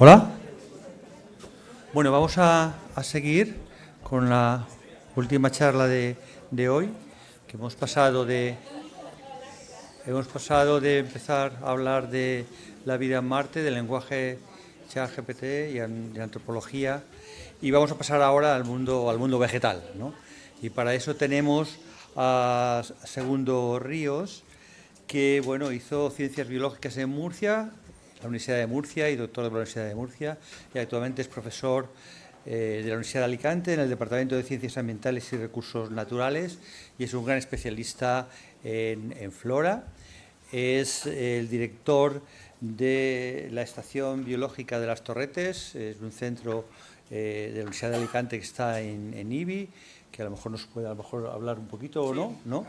Hola. Bueno, vamos a seguir con la última charla de hoy, que hemos pasado de empezar a hablar de la vida en Marte, del lenguaje ChatGPT y de antropología, y vamos a pasar ahora al mundo vegetal, ¿no? Y para eso tenemos a Segundo Ríos, que bueno, hizo ciencias biológicas en Murcia, la Universidad de Murcia, y doctor de la Universidad de Murcia, y actualmente es profesor de la Universidad de Alicante en el Departamento de Ciencias Ambientales y Recursos Naturales, y es un gran especialista en flora. Es el director de la Estación Biológica de las Torretes, es un centro de la Universidad de Alicante que está en Ibi, que a lo mejor nos puede hablar un poquito, sí, o no,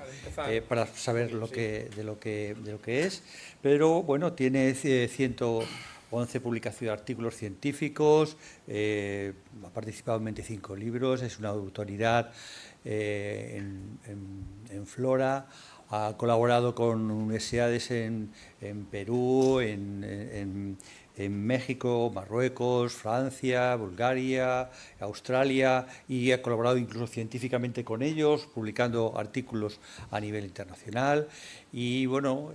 para saber de lo que es. Pero bueno, tiene 111 publicaciones de artículos científicos, ha participado en 25 libros, es una autoridad en flora. Ha colaborado con universidades en Perú, en México, Marruecos, Francia, Bulgaria, Australia, y ha colaborado incluso científicamente con ellos, publicando artículos a nivel internacional. Y bueno,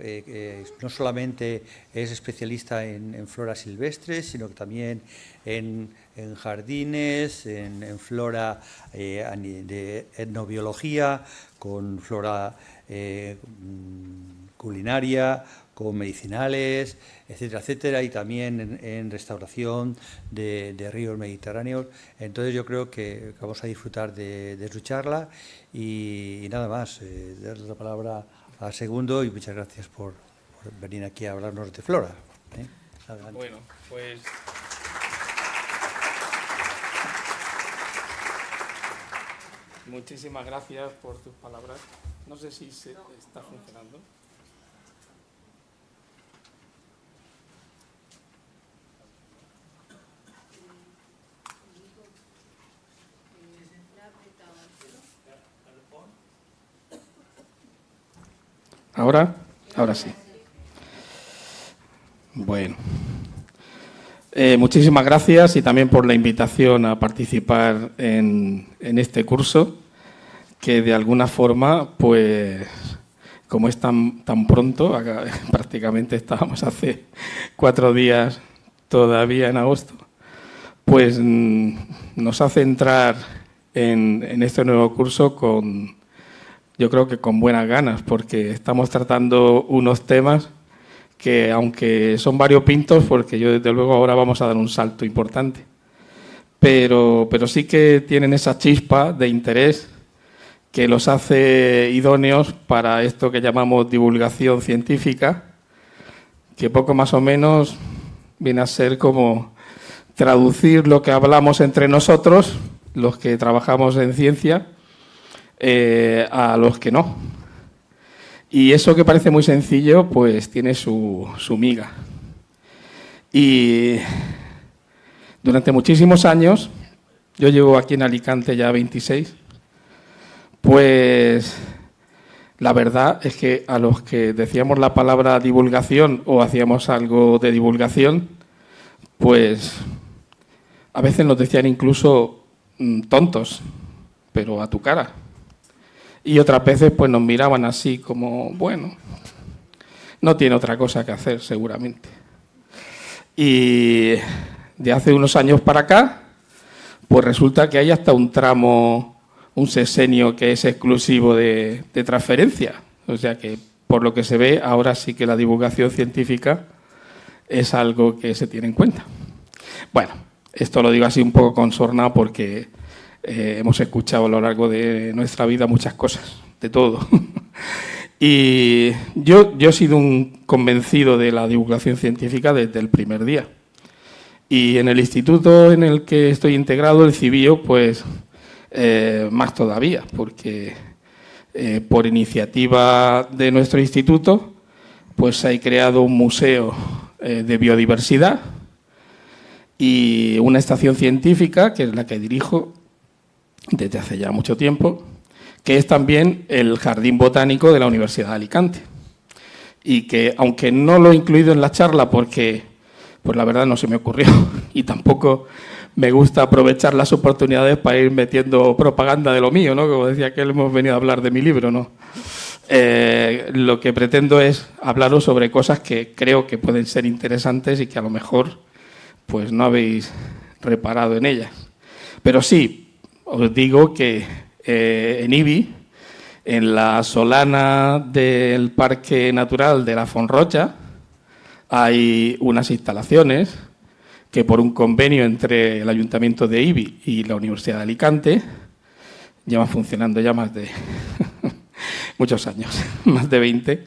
no solamente es especialista en flora silvestre, sino que también en jardines, en flora de etnobiología, con flora culinaria, con medicinales, etcétera, etcétera, y también en restauración de ríos mediterráneos. Entonces yo creo que vamos a disfrutar de su charla y nada más, darle la palabra a Segundo, y muchas gracias por venir aquí a hablarnos de flora. Bueno, pues muchísimas gracias por tus palabras. No sé si se está funcionando. Ahora sí. Bueno. Muchísimas gracias y también por la invitación a participar en este curso, que de alguna forma, pues, como es tan pronto, acá, prácticamente estábamos hace 4 días todavía en agosto, pues nos hace entrar en este nuevo curso yo creo que con buenas ganas, porque estamos tratando unos temas que, aunque son variopintos, porque yo desde luego ahora vamos a dar un salto importante, pero sí que tienen esa chispa de interés que los hace idóneos para esto que llamamos divulgación científica, que poco más o menos viene a ser como traducir lo que hablamos entre nosotros, los que trabajamos en ciencia, a los que no. Y eso que parece muy sencillo, pues tiene su miga. Y durante muchísimos años, yo llevo aquí en Alicante ya 26, pues la verdad es que a los que decíamos la palabra divulgación o hacíamos algo de divulgación, pues a veces nos decían incluso tontos, pero a tu cara. Y otras veces pues nos miraban así como, bueno, no tiene otra cosa que hacer seguramente. Y de hace unos años para acá, pues resulta que hay hasta un tramo, un sexenio que es exclusivo de transferencia. O sea que, por lo que se ve, ahora sí que la divulgación científica es algo que se tiene en cuenta. Bueno, esto lo digo así un poco consornado porque hemos escuchado a lo largo de nuestra vida muchas cosas, de todo. Y yo he sido un convencido de la divulgación científica desde el primer día. Y en el instituto en el que estoy integrado, el CIBIO, pues más todavía, porque por iniciativa de nuestro instituto, pues se ha creado un museo de biodiversidad y una estación científica, que es la que dirijo desde hace ya mucho tiempo, que es también el Jardín Botánico de la Universidad de Alicante. Y que, aunque no lo he incluido en la charla porque pues la verdad no se me ocurrió y tampoco me gusta aprovechar las oportunidades para ir metiendo propaganda de lo mío, ¿no? Como decía que hemos venido a hablar de mi libro, ¿no? Lo que pretendo es hablaros sobre cosas que creo que pueden ser interesantes y que a lo mejor pues no habéis reparado en ellas. Pero sí, os digo que en Ibi, en la solana del Parque Natural de la Fonrocha, hay unas instalaciones que por un convenio entre el Ayuntamiento de Ibi y la Universidad de Alicante llevan funcionando ya más de muchos años, más de 20,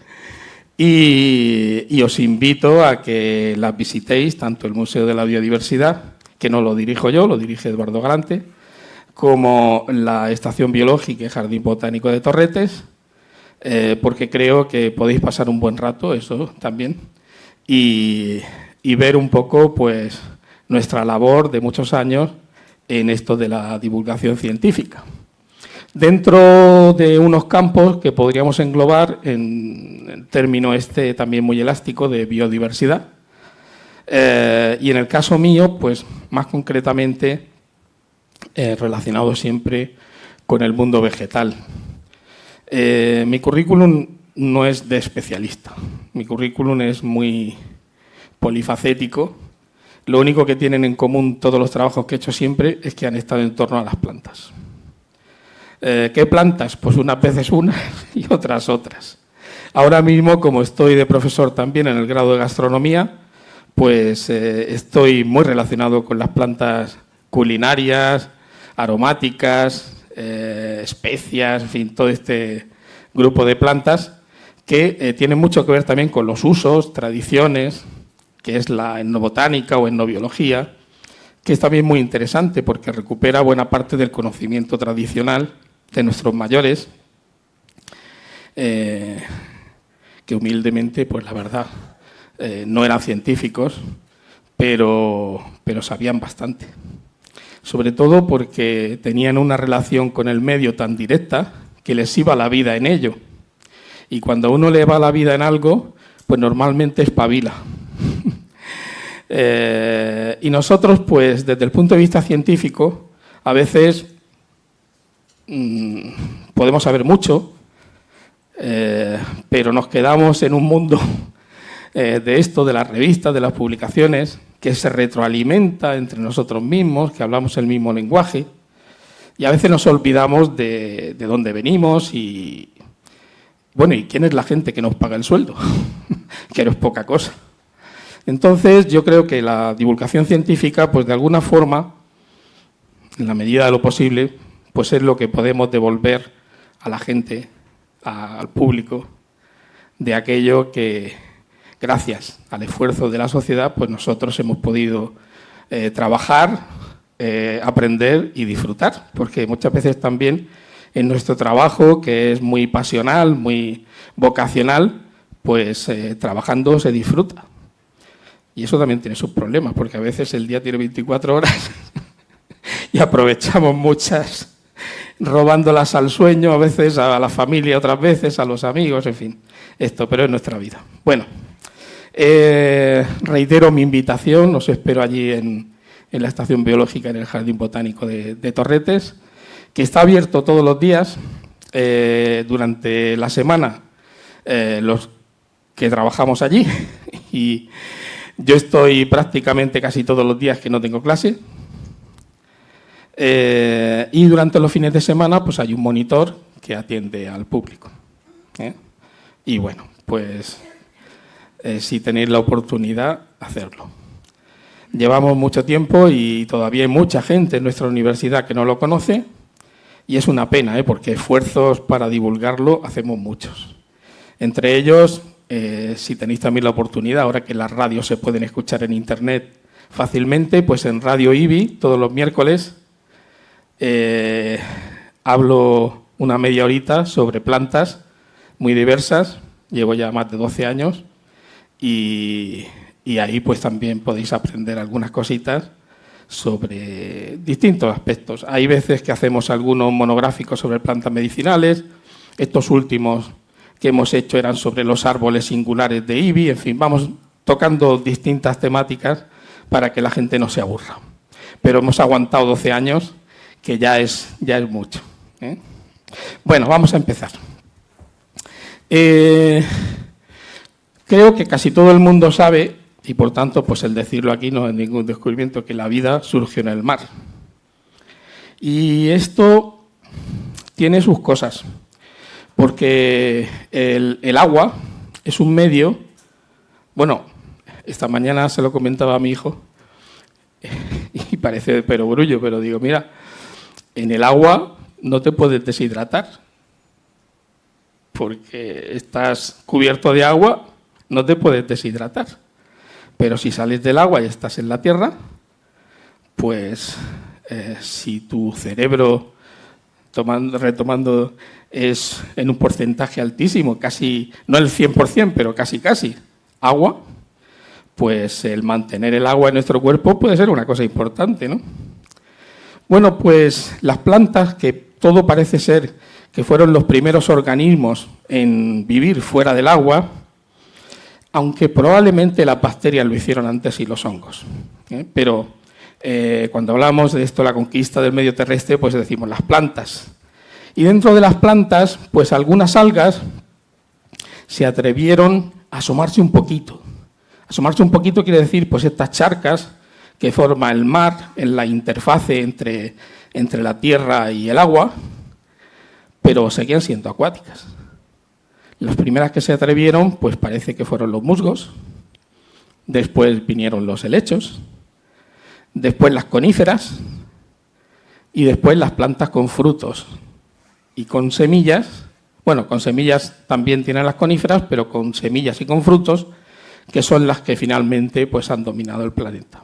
y os invito a que las visitéis, tanto el Museo de la Biodiversidad, que no lo dirijo yo, lo dirige Eduardo Galante, como la Estación Biológica y Jardín Botánico de Torretes, porque creo que podéis pasar un buen rato, eso también, y ver un poco pues nuestra labor de muchos años en esto de la divulgación científica. Dentro de unos campos que podríamos englobar en el término este también muy elástico de biodiversidad. Y en el caso mío, pues más concretamente relacionado siempre con el mundo vegetal. Mi currículum no es de especialista, mi currículum es muy polifacético. Lo único que tienen en común todos los trabajos que he hecho siempre es que han estado en torno a las plantas. ¿Qué plantas? Pues unas veces unas y otras otras. Ahora mismo, como estoy de profesor también en el grado de gastronomía, pues estoy muy relacionado con las plantas culinarias, aromáticas, especias, en fin, todo este grupo de plantas que tienen mucho que ver también con los usos, tradiciones, que es la etnobotánica o etnobiología, que es también muy interesante porque recupera buena parte del conocimiento tradicional de nuestros mayores, que humildemente, pues la verdad, no eran científicos, pero sabían bastante. Sobre todo porque tenían una relación con el medio tan directa que les iba la vida en ello. Y cuando a uno le va la vida en algo, pues normalmente espabila. Y nosotros, pues desde el punto de vista científico, a veces podemos saber mucho, pero nos quedamos en un mundo de esto, de las revistas, de las publicaciones, que se retroalimenta entre nosotros mismos, que hablamos el mismo lenguaje, y a veces nos olvidamos de dónde venimos y, bueno, y quién es la gente que nos paga el sueldo, que no es poca cosa. Entonces, yo creo que la divulgación científica, pues de alguna forma, en la medida de lo posible, pues es lo que podemos devolver a la gente, al público, de aquello que, gracias al esfuerzo de la sociedad, pues nosotros hemos podido trabajar, aprender y disfrutar, porque muchas veces también en nuestro trabajo, que es muy pasional, muy vocacional, pues trabajando se disfruta. Y eso también tiene sus problemas, porque a veces el día tiene 24 horas y aprovechamos muchas, robándolas al sueño, a veces a la familia, otras veces a los amigos, en fin, esto, pero es nuestra vida. Bueno, reitero mi invitación, os espero allí en la Estación Biológica, en el Jardín Botánico de Torretes, que está abierto todos los días, durante la semana, los que trabajamos allí, y yo estoy prácticamente casi todos los días que no tengo clase. Y durante los fines de semana pues hay un monitor que atiende al público. Y bueno, pues si tenéis la oportunidad, hacerlo. Llevamos mucho tiempo y todavía hay mucha gente en nuestra universidad que no lo conoce y es una pena, porque esfuerzos para divulgarlo hacemos muchos. Entre ellos, si tenéis también la oportunidad, ahora que las radios se pueden escuchar en internet fácilmente, pues en Radio Ibi, todos los miércoles, hablo una media horita sobre plantas muy diversas, llevo ya más de 12 años y ahí pues también podéis aprender algunas cositas sobre distintos aspectos. Hay veces que hacemos algunos monográficos sobre plantas medicinales, estos últimos que hemos hecho eran sobre los árboles singulares de Ibi, en fin, vamos tocando distintas temáticas para que la gente no se aburra. Pero hemos aguantado 12 años, que ya es mucho, ¿eh? Bueno, vamos a empezar. Creo que casi todo el mundo sabe, y por tanto, pues el decirlo aquí no es ningún descubrimiento, que la vida surgió en el mar. Y esto tiene sus cosas, porque el agua es un medio. Bueno, esta mañana se lo comentaba a mi hijo, y parece de perogrullo, pero digo, mira, en el agua no te puedes deshidratar, porque estás cubierto de agua, no te puedes deshidratar. Pero si sales del agua y estás en la tierra, pues si tu cerebro, retomando, es en un porcentaje altísimo, casi, no el 100%, pero casi, agua, pues el mantener el agua en nuestro cuerpo puede ser una cosa importante, ¿no? Bueno, pues las plantas, que todo parece ser que fueron los primeros organismos en vivir fuera del agua, aunque probablemente las bacterias lo hicieron antes y los hongos, ¿eh? Pero cuando hablamos de esto, la conquista del medio terrestre, pues decimos las plantas. Y dentro de las plantas, pues algunas algas se atrevieron a asomarse un poquito. Asomarse un poquito quiere decir, pues estas charcas que forma el mar en la interfase entre la tierra y el agua, pero seguían siendo acuáticas. Las primeras que se atrevieron, pues parece que fueron los musgos, después vinieron los helechos, después las coníferas y después las plantas con frutos y con semillas. Bueno, con semillas también tienen las coníferas, pero con semillas y con frutos, que son las que finalmente pues han dominado el planeta.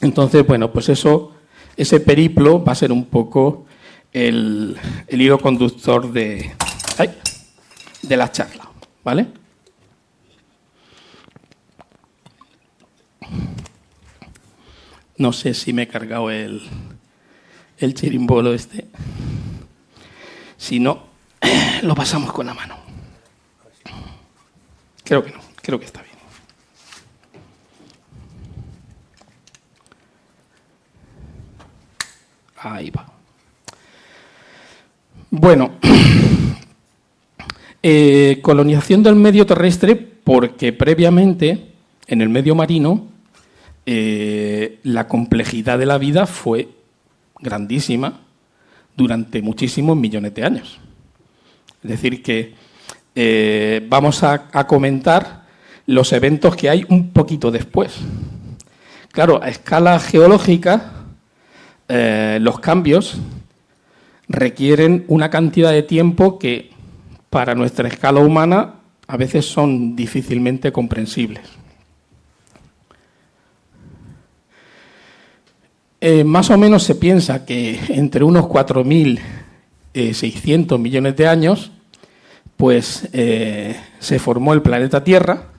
Entonces, bueno, pues ese periplo va a ser un poco el hilo conductor de la charla, ¿vale? No sé si me he cargado el chirimbolo este. Si no, lo pasamos con la mano. Creo que no, creo que está bien. Ahí va. Bueno, colonización del medio terrestre, porque previamente en el medio marino la complejidad de la vida fue grandísima durante muchísimos millones de años. Es decir, que vamos a comentar los eventos que hay un poquito después. Claro, a escala geológica, los cambios requieren una cantidad de tiempo que para nuestra escala humana a veces son difícilmente comprensibles. Más o menos se piensa que entre unos 4.600 millones de años pues, se formó el planeta Tierra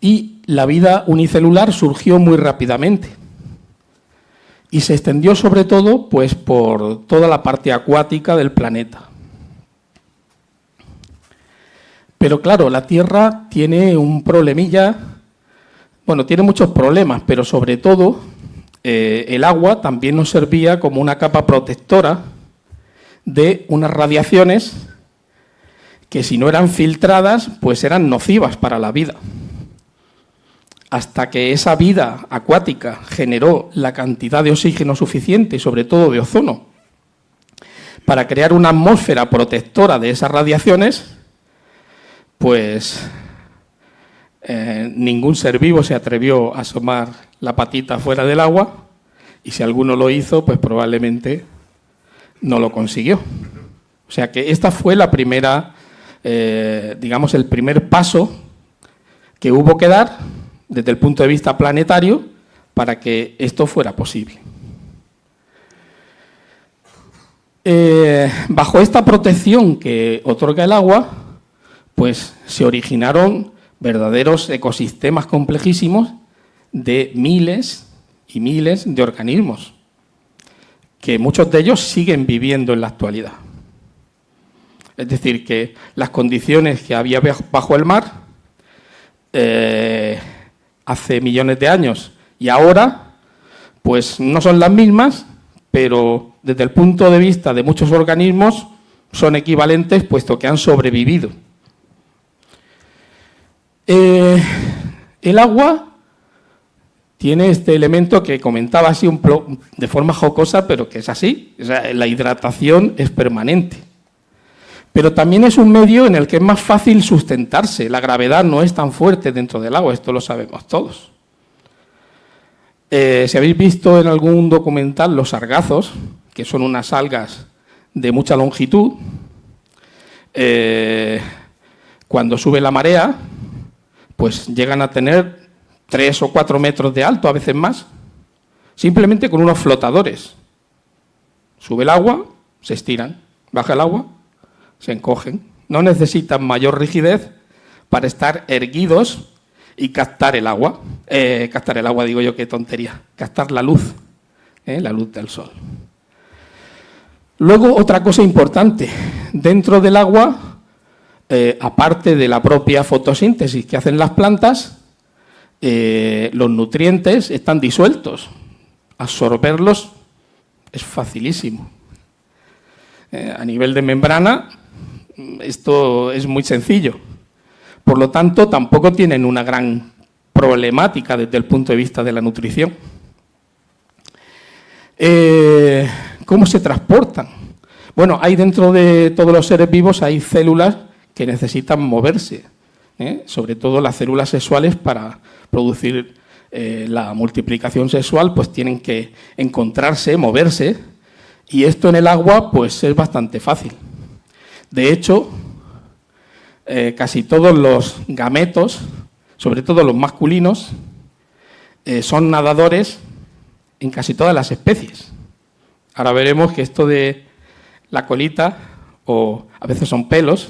y la vida unicelular surgió muy rápidamente. Y se extendió sobre todo pues, por toda la parte acuática del planeta. Pero claro, la Tierra tiene un problemilla, bueno, tiene muchos problemas, pero sobre todo el agua también nos servía como una capa protectora de unas radiaciones que si no eran filtradas, pues eran nocivas para la vida. Hasta que esa vida acuática generó la cantidad de oxígeno suficiente y sobre todo de ozono para crear una atmósfera protectora de esas radiaciones, pues ningún ser vivo se atrevió a asomar la patita fuera del agua y si alguno lo hizo, pues probablemente no lo consiguió. O sea que esta fue la primera, digamos, el primer paso que hubo que dar desde el punto de vista planetario para que esto fuera posible. Bajo esta protección que otorga el agua, pues se originaron verdaderos ecosistemas complejísimos de miles y miles de organismos, que muchos de ellos siguen viviendo en la actualidad. Es decir, que las condiciones que había bajo el mar hace millones de años y ahora, pues no son las mismas, pero desde el punto de vista de muchos organismos son equivalentes, puesto que han sobrevivido. El agua tiene este elemento que comentaba así de forma jocosa, pero que es así. O sea, la hidratación es permanente. Pero también es un medio en el que es más fácil sustentarse. La gravedad no es tan fuerte dentro del agua, esto lo sabemos todos. Si habéis visto en algún documental los sargazos, que son unas algas de mucha longitud, cuando sube la marea, pues llegan a tener 3 o 4 metros de alto, a veces más, simplemente con unos flotadores. Sube el agua, se estiran, baja el agua, se encogen. No necesitan mayor rigidez para estar erguidos y captar el agua. Captar el agua, digo yo, qué tontería. Captar la luz del sol. Luego, otra cosa importante. Dentro del agua, aparte de la propia fotosíntesis que hacen las plantas, los nutrientes están disueltos. Absorberlos es facilísimo. A nivel de membrana, esto es muy sencillo. Por lo tanto, tampoco tienen una gran problemática desde el punto de vista de la nutrición. ¿Cómo se transportan? Bueno, hay dentro de todos los seres vivos hay células que necesitan moverse, sobre todo las células sexuales para producir la multiplicación sexual, pues tienen que encontrarse, moverse, y esto en el agua pues es bastante fácil. De hecho, casi todos los gametos, sobre todo los masculinos, son nadadores en casi todas las especies. Ahora veremos que esto de la colita, o a veces son pelos,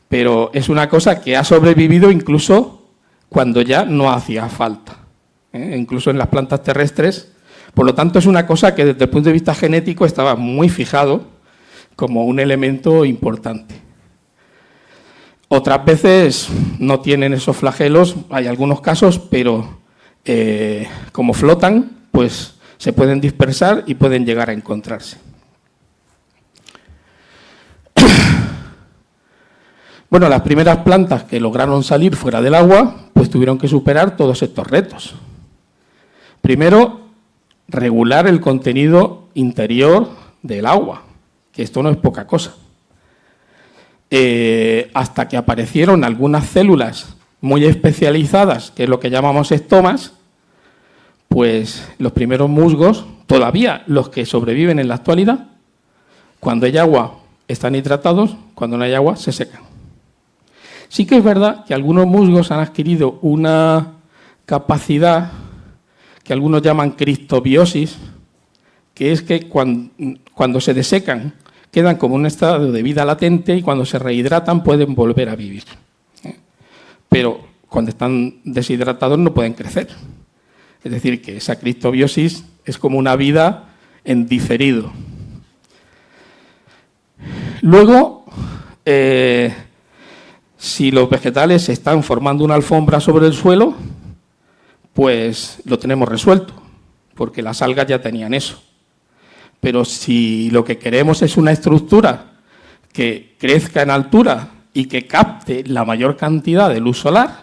pero es una cosa que ha sobrevivido incluso cuando ya no hacía falta, incluso en las plantas terrestres. Por lo tanto, es una cosa que desde el punto de vista genético estaba muy fijado como un elemento importante. Otras veces no tienen esos flagelos, hay algunos casos, pero como flotan, pues se pueden dispersar y pueden llegar a encontrarse. Bueno, las primeras plantas que lograron salir fuera del agua, pues tuvieron que superar todos estos retos. Primero, regular el contenido interior del agua, que esto no es poca cosa. Hasta que aparecieron algunas células muy especializadas, que es lo que llamamos estomas, pues los primeros musgos, todavía los que sobreviven en la actualidad, cuando hay agua están hidratados, cuando no hay agua se secan. Sí que es verdad que algunos musgos han adquirido una capacidad que algunos llaman cristobiosis, que es que cuando se desecan quedan como en un estado de vida latente y cuando se rehidratan pueden volver a vivir. Pero cuando están deshidratados no pueden crecer. Es decir, que esa cristobiosis es como una vida en diferido. Luego, si los vegetales están formando una alfombra sobre el suelo, pues lo tenemos resuelto, porque las algas ya tenían eso. Pero si lo que queremos es una estructura que crezca en altura y que capte la mayor cantidad de luz solar,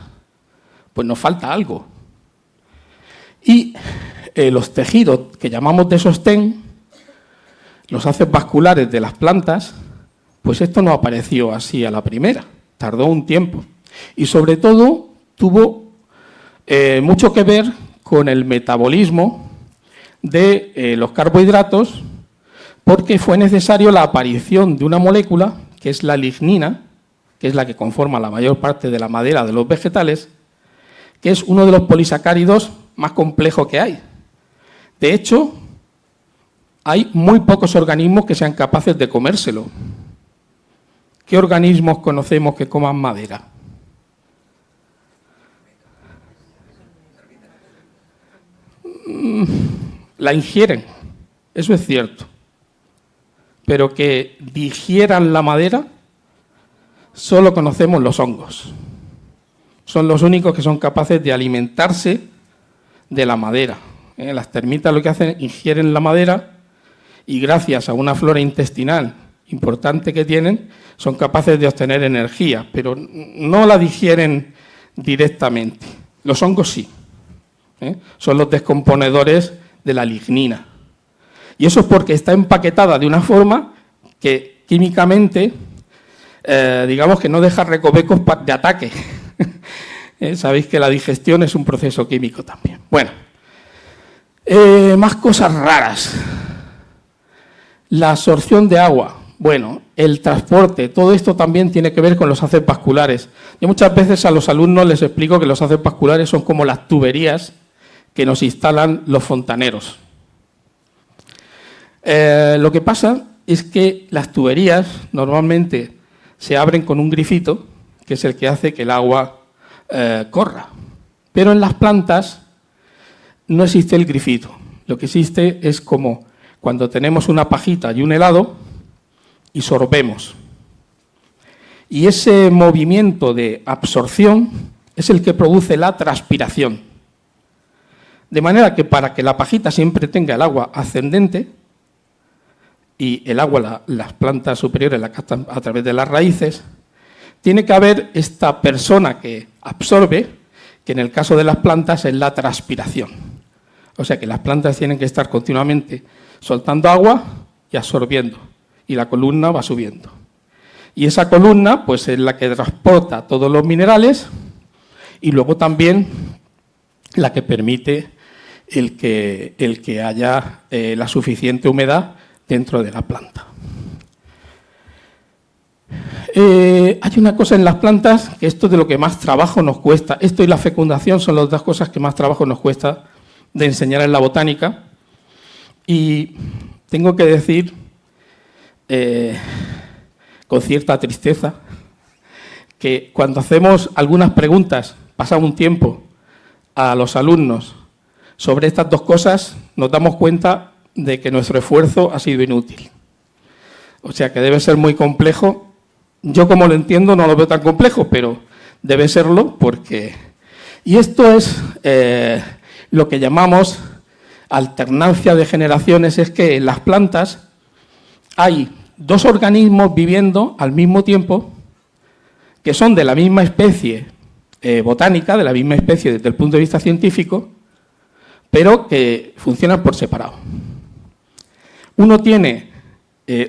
pues nos falta algo. Y los tejidos que llamamos de sostén, los haces vasculares de las plantas, pues esto no apareció así a la primera, tardó un tiempo. Y sobre todo tuvo mucho que ver con el metabolismo de los carbohidratos, porque fue necesario la aparición de una molécula, que es la lignina, que es la que conforma la mayor parte de la madera de los vegetales, que es uno de los polisacáridos más complejos que hay. De hecho, hay muy pocos organismos que sean capaces de comérselo. ¿Qué organismos conocemos que coman madera? La ingieren, eso es cierto. Pero que digieran la madera, solo conocemos los hongos. son los únicos que son capaces de alimentarse de la madera. Las termitas lo que hacen, ingieren la madera y gracias a una flora intestinal importante que tienen, son capaces de obtener energía, pero no la digieren directamente. Los hongos sí. Son los descomponedores de la lignina. Y eso es porque está empaquetada de una forma que químicamente, digamos que no deja recovecos de ataque. Sabéis que la digestión es un proceso químico también. Bueno, más cosas raras. La absorción de agua. Bueno, el transporte, todo esto también tiene que ver con los haces vasculares. Yo muchas veces a los alumnos les explico que los haces vasculares son como las tuberías que nos instalan los fontaneros. Lo que pasa es que las tuberías normalmente se abren con un grifito, que es el que hace que el agua corra. Pero en las plantas no existe el grifito. Lo que existe es como cuando tenemos una pajita y un helado y sorbemos. Y ese movimiento de absorción es el que produce la transpiración. De manera que para que la pajita siempre tenga el agua ascendente y el agua, las plantas superiores la captan a través de las raíces, tiene que haber esta persona que absorbe, que en el caso de las plantas es la transpiración. O sea que las plantas tienen que estar continuamente soltando agua y absorbiendo, y la columna va subiendo. Y esa columna pues es la que transporta todos los minerales y luego también la que permite el que haya la suficiente humedad dentro de la planta. Hay una cosa en las plantas que esto es de lo que más trabajo nos cuesta. Esto y la fecundación son las dos cosas que más trabajo nos cuesta de enseñar en la botánica. Y tengo que decir, con cierta tristeza, que cuando hacemos algunas preguntas, pasa un tiempo, a los alumnos sobre estas dos cosas, nos damos cuenta de que nuestro esfuerzo ha sido inútil. O sea que debe ser muy complejo. Yo, como lo entiendo, no lo veo tan complejo, pero debe serlo porque... Y esto es lo que llamamos alternancia de generaciones, es que en las plantas hay dos organismos viviendo al mismo tiempo que son de la misma especie botánica, de la misma especie desde el punto de vista científico, pero que funcionan por separado. Uno tiene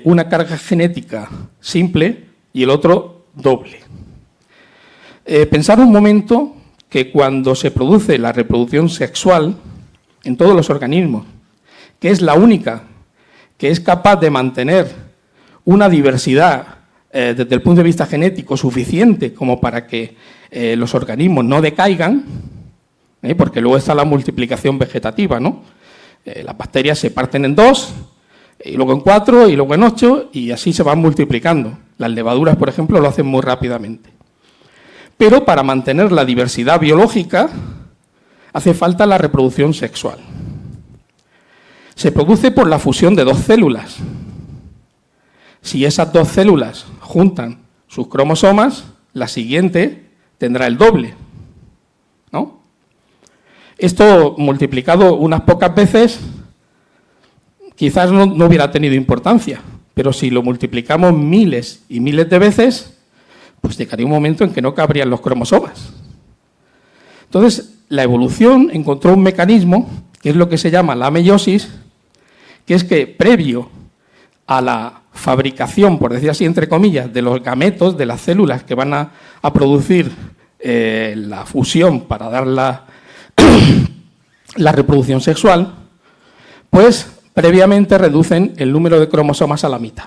una carga genética simple y el otro doble. Pensar un momento que cuando se produce la reproducción sexual en todos los organismos, que es la única que es capaz de mantener una diversidad desde el punto de vista genético suficiente como para que los organismos no decaigan, porque luego está la multiplicación vegetativa, ¿no? Las bacterias se parten en 2, y luego en 4, y luego en 8, y así se van multiplicando. Las levaduras, por ejemplo, lo hacen muy rápidamente. Pero para mantener la diversidad biológica hace falta la reproducción sexual. Se produce por la fusión de dos células. Si esas dos células juntan sus cromosomas, la siguiente tendrá el doble, ¿no? Esto multiplicado unas pocas veces quizás no hubiera tenido importancia, pero si lo multiplicamos miles y miles de veces, pues llegaría un momento en que no cabrían los cromosomas. Entonces, la evolución encontró un mecanismo, que es lo que se llama la meiosis, que es que previo a la fabricación, por decir así, entre comillas, de los gametos, de las células que van a producir la fusión para dar la reproducción sexual, pues previamente reducen el número de cromosomas a la mitad.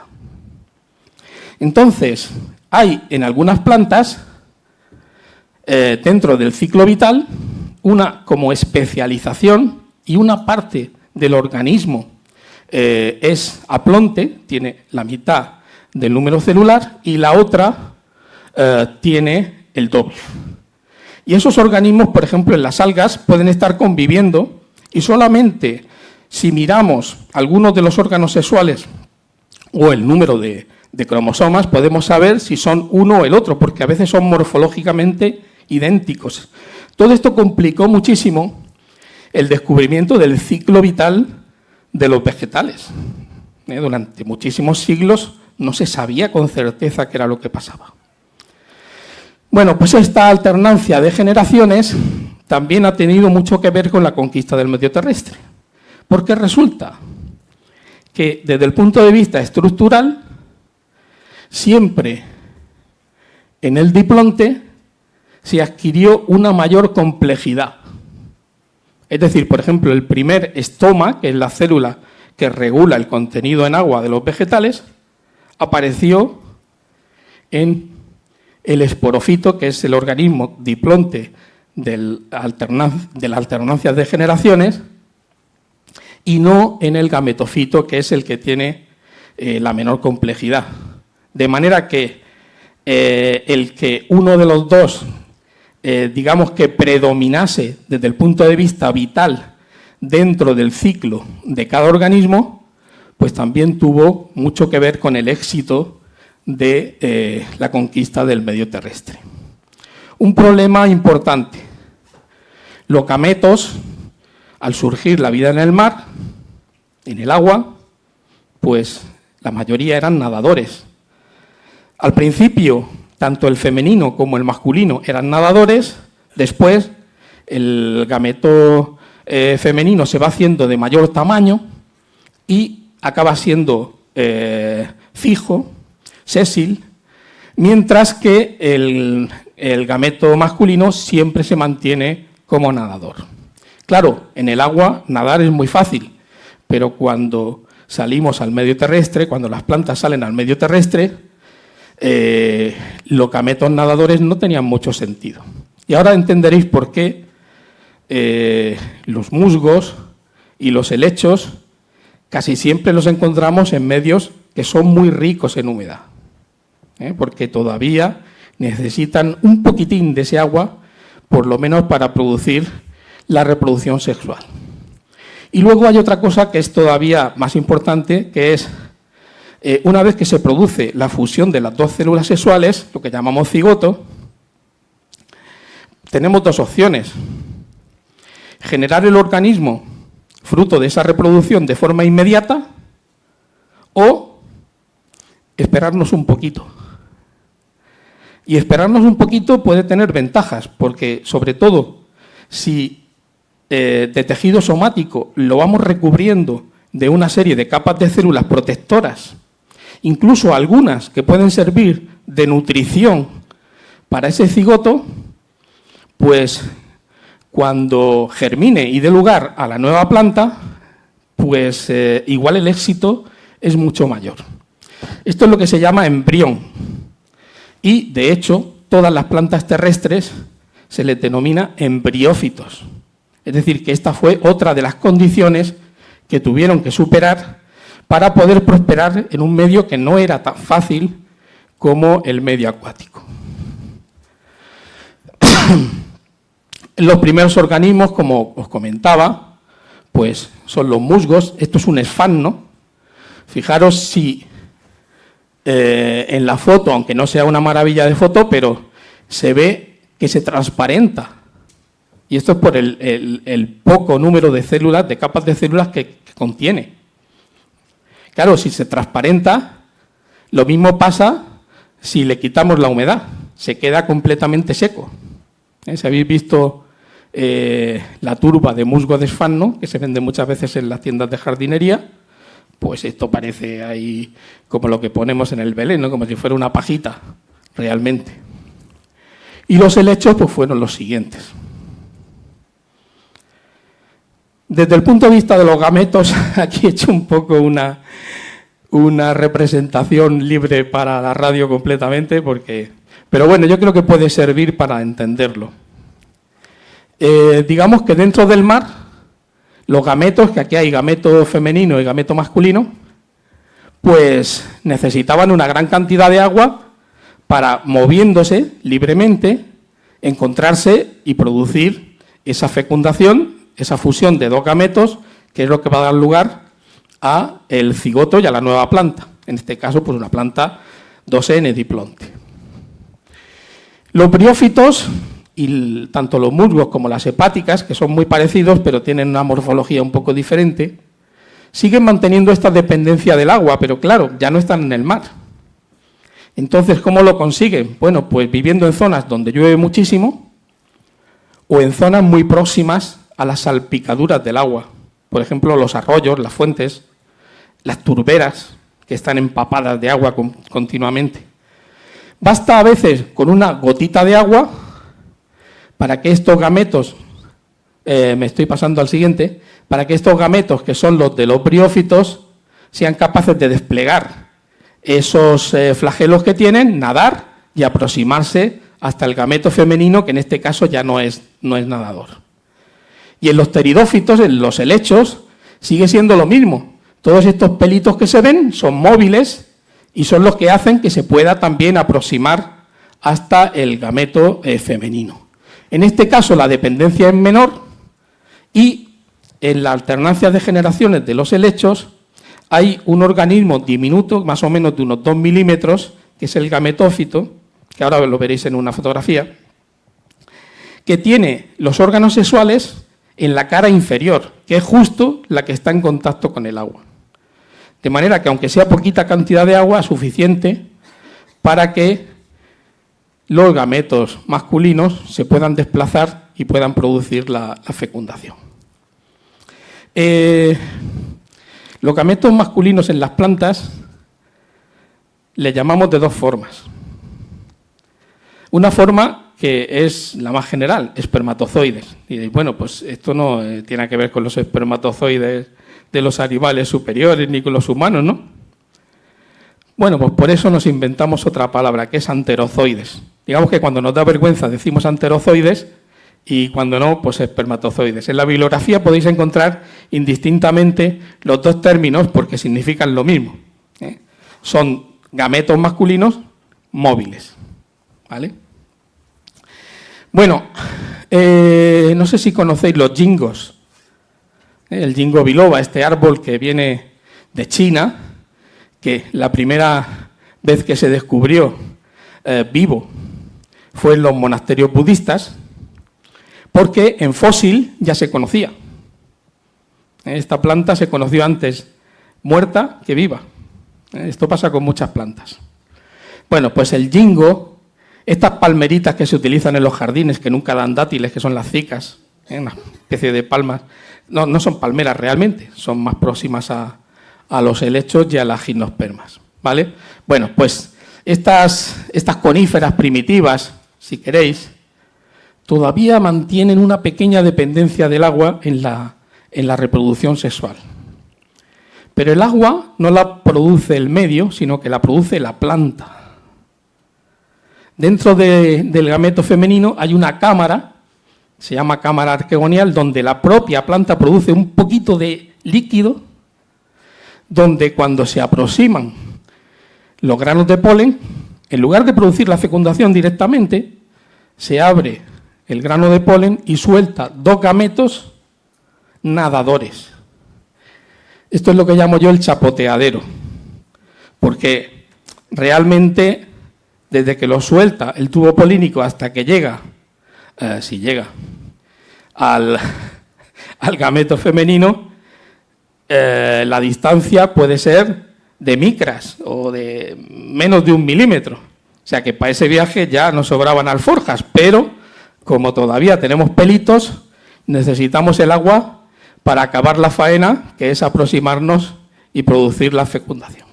Entonces, hay en algunas plantas, dentro del ciclo vital, una como especialización y una parte del organismo es aplonte, tiene la mitad del número celular y la otra tiene el doble. Y esos organismos, por ejemplo, en las algas, pueden estar conviviendo y solamente si miramos algunos de los órganos sexuales o el número de cromosomas, podemos saber si son uno o el otro, porque a veces son morfológicamente idénticos. Todo esto complicó muchísimo el descubrimiento del ciclo vital de los vegetales. Durante muchísimos siglos no se sabía con certeza qué era lo que pasaba. Bueno, pues esta alternancia de generaciones también ha tenido mucho que ver con la conquista del medio terrestre, porque resulta que desde el punto de vista estructural, siempre en el diplonte se adquirió una mayor complejidad. Es decir, por ejemplo, el primer estoma, que es la célula que regula el contenido en agua de los vegetales, apareció en el esporofito, que es el organismo diplonte de la alternancia de generaciones, y no en el gametofito, que es el que tiene la menor complejidad. De manera que el que uno de los dos, digamos que predominase desde el punto de vista vital dentro del ciclo de cada organismo, pues también tuvo mucho que ver con el éxito de la conquista del medio terrestre. Un problema importante. Los gametos, al surgir la vida en el mar, en el agua, pues la mayoría eran nadadores. Al principio, tanto el femenino como el masculino eran nadadores, después el gameto femenino se va haciendo de mayor tamaño y acaba siendo fijo, sésil, mientras que el gameto masculino siempre se mantiene como nadador. Claro, en el agua nadar es muy fácil, pero cuando salimos al medio terrestre, cuando las plantas salen al medio terrestre, los gametos nadadores no tenían mucho sentido. Y ahora entenderéis por qué los musgos y los helechos casi siempre los encontramos en medios que son muy ricos en humedad, porque todavía necesitan un poquitín de ese agua, por lo menos para producir la reproducción sexual. Y luego hay otra cosa que es todavía más importante, que es una vez que se produce la fusión de las dos células sexuales, lo que llamamos cigoto, tenemos dos opciones: generar el organismo fruto de esa reproducción de forma inmediata o esperarnos un poquito. Y esperarnos un poquito puede tener ventajas, porque sobre todo si de tejido somático lo vamos recubriendo de una serie de capas de células protectoras, incluso algunas que pueden servir de nutrición para ese cigoto, pues cuando germine y dé lugar a la nueva planta, pues igual el éxito es mucho mayor. Esto es lo que se llama embrión. Y, de hecho, todas las plantas terrestres se les denomina embriófitos. Es decir, que esta fue otra de las condiciones que tuvieron que superar para poder prosperar en un medio que no era tan fácil como el medio acuático. Los primeros organismos, como os comentaba, pues son los musgos. Esto es un esfagno. Fijaros si en la foto, aunque no sea una maravilla de foto, pero se ve que se transparenta. Y esto es por el poco número de células, de capas de células que contiene. Claro, si se transparenta, lo mismo pasa si le quitamos la humedad. Se queda completamente seco. Si habéis visto la turba de musgo de esfagno, que se vende muchas veces en las tiendas de jardinería, pues esto parece ahí como lo que ponemos en el Belén, ¿no? Como si fuera una pajita, realmente. Y los helechos pues fueron los siguientes. Desde el punto de vista de los gametos, aquí he hecho un poco una representación libre para la radio completamente, pero bueno, yo creo que puede servir para entenderlo. Digamos que dentro del mar, los gametos, que aquí hay gameto femenino y gameto masculino, pues necesitaban una gran cantidad de agua para, moviéndose libremente, encontrarse y producir esa fecundación, esa fusión de dos gametos, que es lo que va a dar lugar a el cigoto y a la nueva planta. En este caso, pues una planta 2N diplonte. Los briófitos y tanto los musgos como las hepáticas, que son muy parecidos pero tienen una morfología un poco diferente, siguen manteniendo esta dependencia del agua, pero claro, ya no están en el mar. Entonces, ¿cómo lo consiguen? Bueno, pues viviendo en zonas donde llueve muchísimo o en zonas muy próximas a las salpicaduras del agua. Por ejemplo, los arroyos, las fuentes, las turberas, que están empapadas de agua continuamente. Basta a veces con una gotita de agua para que estos gametos, me estoy pasando al siguiente, para que estos gametos, que son los de los briófitos, sean capaces de desplegar esos flagelos que tienen, nadar y aproximarse hasta el gameto femenino, que en este caso ya no es nadador. Y en los pteridófitos, en los helechos, sigue siendo lo mismo. Todos estos pelitos que se ven son móviles y son los que hacen que se pueda también aproximar hasta el gameto femenino. En este caso la dependencia es menor y en la alternancia de generaciones de los helechos hay un organismo diminuto, más o menos de unos 2 milímetros, que es el gametófito, que ahora lo veréis en una fotografía, que tiene los órganos sexuales en la cara inferior, que es justo la que está en contacto con el agua. De manera que, aunque sea poquita cantidad de agua, es suficiente para que los gametos masculinos se puedan desplazar y puedan producir la fecundación. Los gametos masculinos en las plantas le llamamos de dos formas. Una forma que es la más general, espermatozoides. Y bueno, pues esto no tiene que ver con los espermatozoides de los animales superiores ni con los humanos, ¿no? Bueno, pues por eso nos inventamos otra palabra, que es anterozoides. Digamos que cuando nos da vergüenza decimos anterozoides y cuando no, pues espermatozoides. En la bibliografía podéis encontrar indistintamente los dos términos porque significan lo mismo, ¿eh? Son gametos masculinos móviles, ¿vale? Bueno, no sé si conocéis los gingos. El ginkgo biloba, este árbol que viene de China, que la primera vez que se descubrió vivo fue en los monasterios budistas, porque en fósil ya se conocía. Esta planta se conoció antes muerta que viva. Esto pasa con muchas plantas. Bueno, pues el ginkgo, estas palmeritas que se utilizan en los jardines, que nunca dan dátiles, que son las cicas, una especie de palmas, no son palmeras realmente, son más próximas a los helechos y a las gimnospermas, ¿vale? Bueno, pues estas coníferas primitivas, si queréis, todavía mantienen una pequeña dependencia del agua en la reproducción sexual. Pero el agua no la produce el medio, sino que la produce la planta. Dentro del gameto femenino hay una cámara, se llama cámara arquegonial, donde la propia planta produce un poquito de líquido, donde cuando se aproximan los granos de polen, en lugar de producir la fecundación directamente, se abre el grano de polen y suelta dos gametos nadadores. Esto es lo que llamo yo el chapoteadero, porque realmente desde que lo suelta el tubo polínico hasta que llega, si llega, al gameto femenino, la distancia puede ser de micras o de menos de 1 milímetro. O sea que para ese viaje ya nos sobraban alforjas, pero como todavía tenemos pelitos, necesitamos el agua para acabar la faena, que es aproximarnos y producir la fecundación.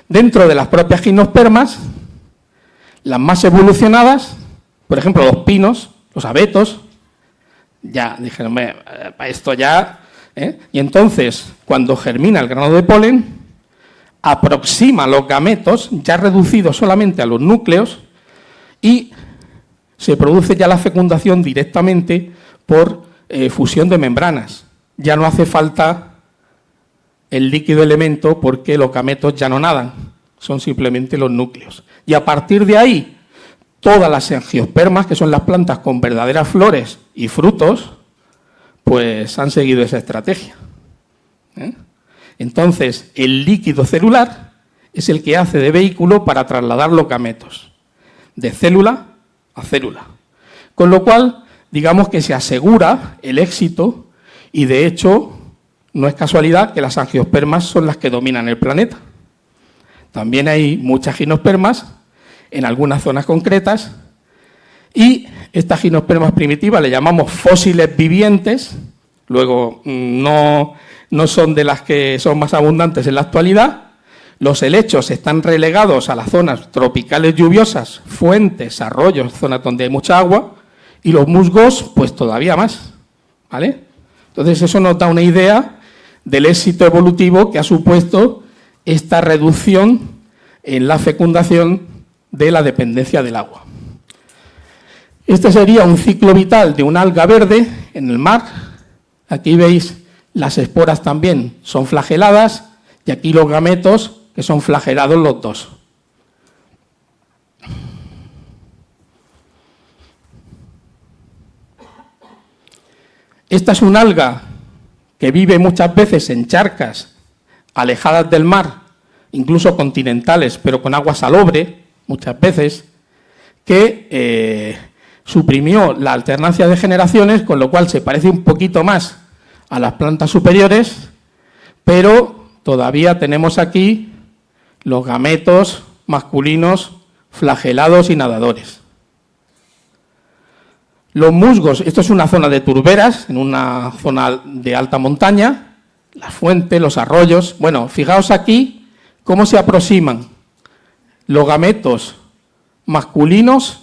Dentro de las propias gimnospermas, las más evolucionadas, por ejemplo los pinos, los abetos, ya dijeron, para esto ya, y entonces cuando germina el grano de polen, aproxima los gametos ya reducidos solamente a los núcleos y se produce ya la fecundación directamente por fusión de membranas. Ya no hace falta el líquido elemento porque los gametos ya no nadan, son simplemente los núcleos. Y a partir de ahí, todas las angiospermas, que son las plantas con verdaderas flores y frutos, pues han seguido esa estrategia. Entonces, el líquido celular es el que hace de vehículo para trasladar los gametos, de célula a célula. Con lo cual, digamos que se asegura el éxito y, de hecho, no es casualidad que las angiospermas son las que dominan el planeta. También hay muchas gimnospermas en algunas zonas concretas y estas gimnospermas primitivas le llamamos fósiles vivientes, luego no son de las que son más abundantes en la actualidad. Los helechos están relegados a las zonas tropicales lluviosas, fuentes, arroyos, zonas donde hay mucha agua, y los musgos, pues todavía más, ¿vale? Entonces eso nos da una idea del éxito evolutivo que ha supuesto esta reducción en la fecundación de la dependencia del agua. Este sería un ciclo vital de una alga verde en el mar. Aquí veis las esporas también son flageladas y aquí los gametos que son flagelados los dos. Esta es una alga que vive muchas veces en charcas alejadas del mar, incluso continentales, pero con agua salobre, muchas veces, que suprimió la alternancia de generaciones, con lo cual se parece un poquito más a las plantas superiores, pero todavía tenemos aquí los gametos masculinos flagelados y nadadores. Los musgos, esto es una zona de turberas, en una zona de alta montaña, las fuentes, los arroyos. Bueno, fijaos aquí cómo se aproximan los gametos masculinos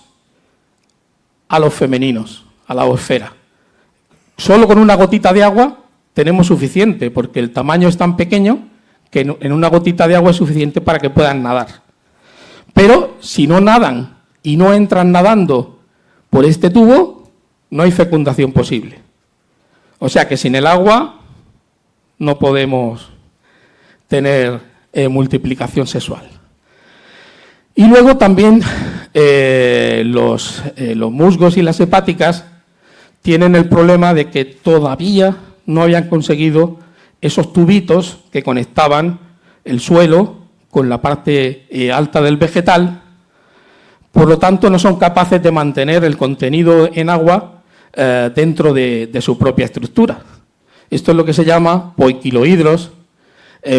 a los femeninos, a la osfera. Solo con una gotita de agua tenemos suficiente, porque el tamaño es tan pequeño que en una gotita de agua es suficiente para que puedan nadar. Pero si no nadan y no entran nadando por este tubo, no hay fecundación posible. O sea que sin el agua no podemos tener multiplicación sexual. Y luego también los musgos y las hepáticas tienen el problema de que todavía no habían conseguido esos tubitos que conectaban el suelo con la parte alta del vegetal. Por lo tanto, no son capaces de mantener el contenido en agua dentro de su propia estructura. Esto es lo que se llama poiquilohidros,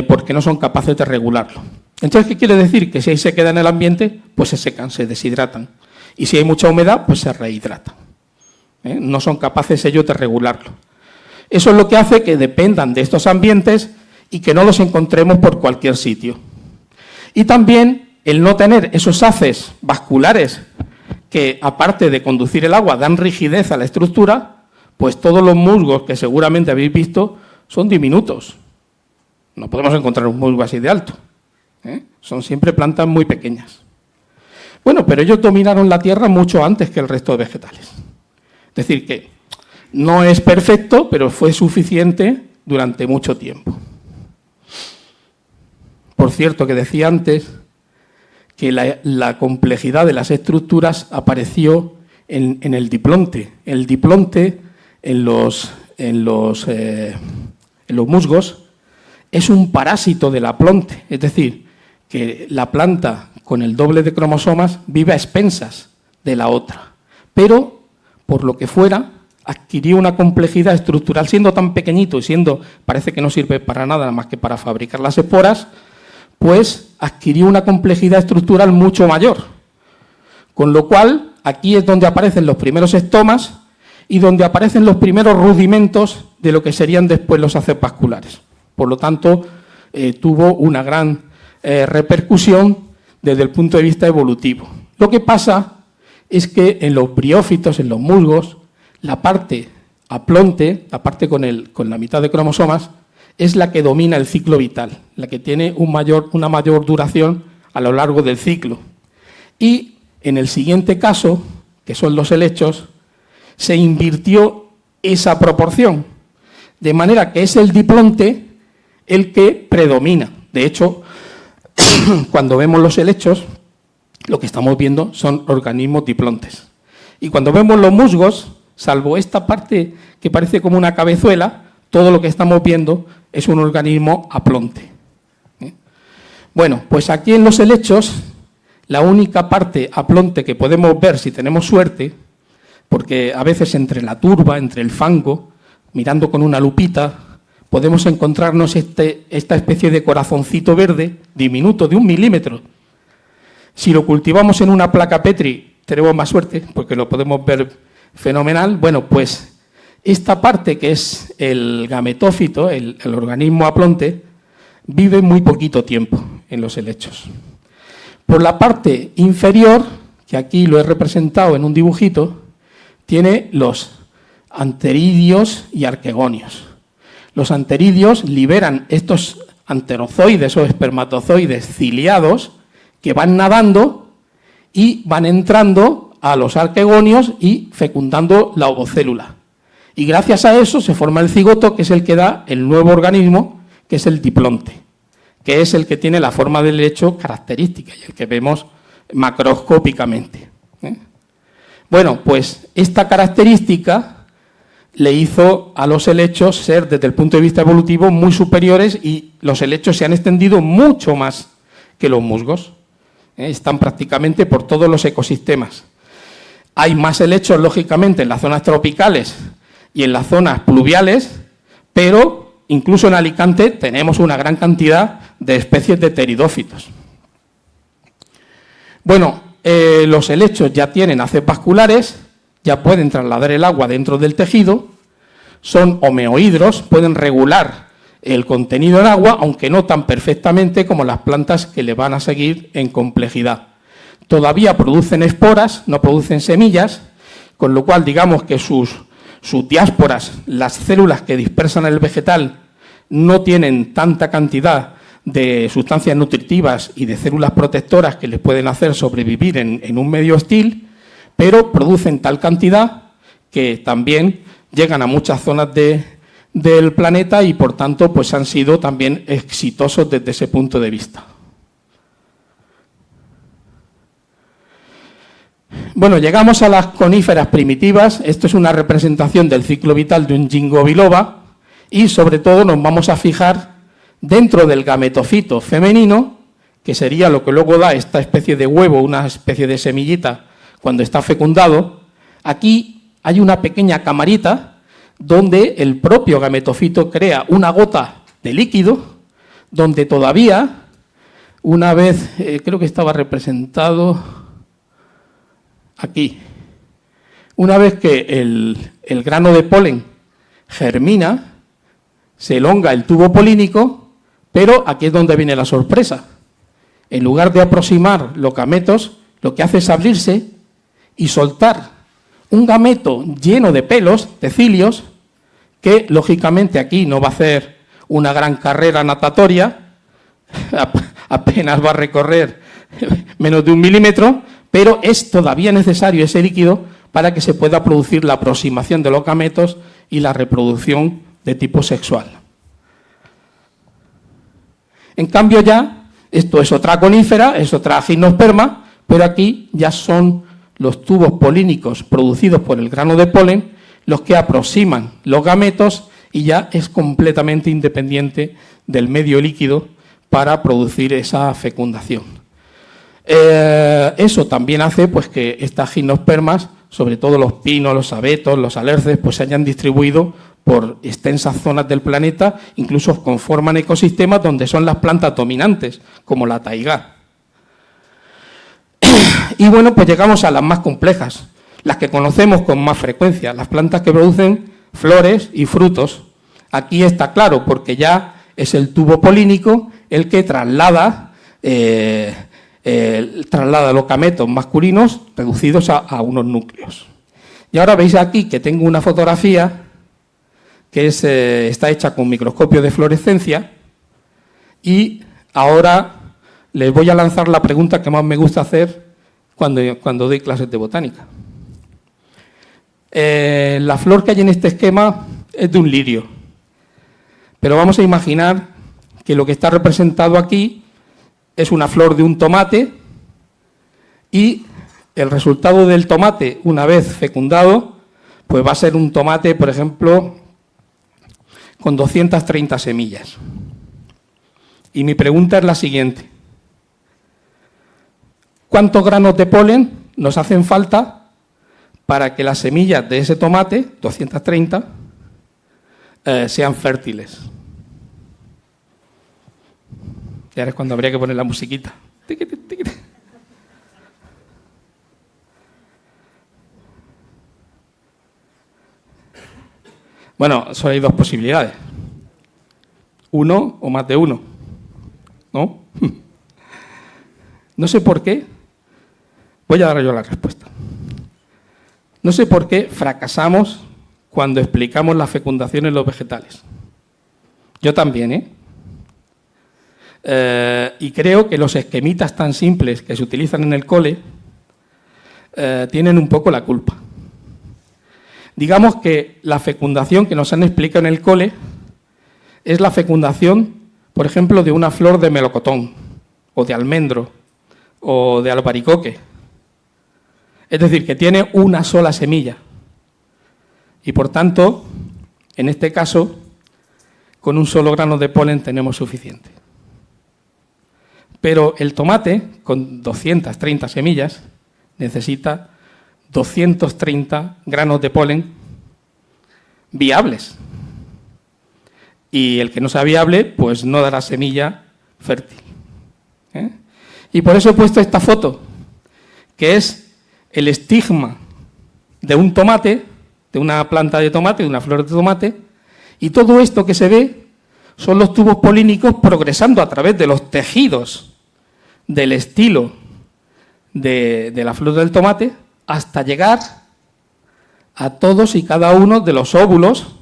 porque no son capaces de regularlo. Entonces, ¿qué quiere decir? Que si ahí se queda en el ambiente, pues se secan, se deshidratan. Y si hay mucha humedad, pues se rehidratan. No son capaces ellos de regularlo. Eso es lo que hace que dependan de estos ambientes y que no los encontremos por cualquier sitio. Y también el no tener esos haces vasculares que, aparte de conducir el agua, dan rigidez a la estructura, pues todos los musgos que seguramente habéis visto son diminutos. No podemos encontrar un musgo así de alto. Son siempre plantas muy pequeñas. Bueno, pero ellos dominaron la tierra mucho antes que el resto de vegetales. Es decir, que no es perfecto, pero fue suficiente durante mucho tiempo. Por cierto, que decía antes que la complejidad de las estructuras apareció en el diplonte. El diplonte en los musgos es un parásito del aplonte, es decir, que la planta con el doble de cromosomas vive a expensas de la otra, pero por lo que fuera adquirió una complejidad estructural, siendo tan pequeñito y parece que no sirve para nada más que para fabricar las esporas, pues adquirió una complejidad estructural mucho mayor. Con lo cual, aquí es donde aparecen los primeros estomas y donde aparecen los primeros rudimentos de lo que serían después los haces vasculares. Por lo tanto, tuvo una gran repercusión desde el punto de vista evolutivo. Lo que pasa es que en los briófitos, en los musgos, la parte aplonte, la parte con la mitad de cromosomas, es la que domina el ciclo vital, la que tiene una mayor duración a lo largo del ciclo. Y en el siguiente caso, que son los helechos, se invirtió esa proporción, de manera que es el diplonte el que predomina. De hecho, cuando vemos los helechos, lo que estamos viendo son organismos diplontes. Y cuando vemos los musgos, salvo esta parte que parece como una cabezuela, todo lo que estamos viendo es un organismo aplonte. Bueno, pues aquí en los helechos, la única parte aplonte que podemos ver, si tenemos suerte, porque a veces entre la turba, entre el fango, mirando con una lupita, podemos encontrarnos esta especie de corazoncito verde diminuto de 1 milímetro. Si lo cultivamos en una placa Petri, tenemos más suerte, porque lo podemos ver fenomenal. Bueno, pues esta parte que es el gametófito, el organismo aplonte, vive muy poquito tiempo en los helechos. Por la parte inferior, que aquí lo he representado en un dibujito, tiene los anteridios y arquegonios. Los anteridios liberan estos anterozoides o espermatozoides ciliados que van nadando y van entrando a los arquegonios y fecundando la ovocélula. Y gracias a eso se forma el cigoto, que es el que da el nuevo organismo, que es el diplonte, que es el que tiene la forma del helecho característica y el que vemos macroscópicamente. Bueno, pues esta característica le hizo a los helechos ser, desde el punto de vista evolutivo, muy superiores, y los helechos se han extendido mucho más que los musgos. Están prácticamente por todos los ecosistemas. Hay más helechos, lógicamente, en las zonas tropicales y en las zonas pluviales, pero incluso en Alicante tenemos una gran cantidad de especies de pteridófitos. Bueno, los helechos ya tienen haces vasculares, ya pueden trasladar el agua dentro del tejido, son homeohidros, pueden regular el contenido en agua, aunque no tan perfectamente como las plantas que le van a seguir en complejidad. Todavía producen esporas, no producen semillas, con lo cual digamos que sus diásporas, las células que dispersan el vegetal, no tienen tanta cantidad de sustancias nutritivas y de células protectoras que les pueden hacer sobrevivir en un medio hostil, pero producen tal cantidad que también llegan a muchas zonas del planeta y, por tanto, pues han sido también exitosos desde ese punto de vista. Bueno, llegamos a las coníferas primitivas. Esto es una representación del ciclo vital de un ginkgo biloba y, sobre todo, nos vamos a fijar dentro del gametofito femenino, que sería lo que luego da esta especie de huevo, una especie de semillita, cuando está fecundado. Aquí hay una pequeña camarita donde el propio gametofito crea una gota de líquido, donde todavía, una vez, creo que estaba representado aquí, una vez que el grano de polen germina, se elonga el tubo polínico, pero aquí es donde viene la sorpresa. En lugar de aproximar los gametos, lo que hace es abrirse y soltar un gameto lleno de pelos, de cilios, que lógicamente aquí no va a hacer una gran carrera natatoria, apenas va a recorrer menos de 1 milímetro, pero es todavía necesario ese líquido para que se pueda producir la aproximación de los gametos y la reproducción de tipo sexual. En cambio ya, esto es otra conífera, es otra gimnosperma, pero aquí ya son los tubos polínicos producidos por el grano de polen los que aproximan los gametos y ya es completamente independiente del medio líquido para producir esa fecundación. Eso también hace pues, que estas gimnospermas, sobre todo los pinos, los abetos, los alerces, pues se hayan distribuido por extensas zonas del planeta, incluso conforman ecosistemas donde son las plantas dominantes, como la taigá. Y bueno, pues llegamos a las más complejas, las que conocemos con más frecuencia, las plantas que producen flores y frutos. Aquí está claro, porque ya es el tubo polínico el que traslada los gametos masculinos reducidos a unos núcleos. Y ahora veis aquí que tengo una fotografía que está hecha con microscopio de fluorescencia y ahora les voy a lanzar la pregunta que más me gusta hacer cuando doy clases de botánica. La flor que hay en este esquema es de un lirio, pero vamos a imaginar que lo que está representado aquí es una flor de un tomate y el resultado del tomate, una vez fecundado, pues va a ser un tomate, por ejemplo, con 230 semillas. Y mi pregunta es la siguiente: ¿cuántos granos de polen nos hacen falta para que las semillas de ese tomate, 230, sean fértiles. Y ahora es cuando habría que poner la musiquita. Bueno, solo hay dos posibilidades. Uno o más de uno, ¿no? No sé por qué, voy a dar yo la respuesta. No sé por qué fracasamos cuando explicamos la fecundación en los vegetales. Yo también, y creo que los esquemitas tan simples que se utilizan en el cole tienen un poco la culpa. Digamos que la fecundación que nos han explicado en el cole es la fecundación, por ejemplo, de una flor de melocotón, o de almendro, o de albaricoque. Es decir, que tiene una sola semilla. Y por tanto, en este caso, con un solo grano de polen tenemos suficiente. Pero el tomate, con 230 semillas, necesita 230 granos de polen viables. Y el que no sea viable, pues no dará semilla fértil. Y por eso he puesto esta foto, que es el estigma de un tomate, de una planta de tomate, de una flor de tomate, y todo esto que se ve son los tubos polínicos progresando a través de los tejidos del estilo de la flor del tomate hasta llegar a todos y cada uno de los óvulos,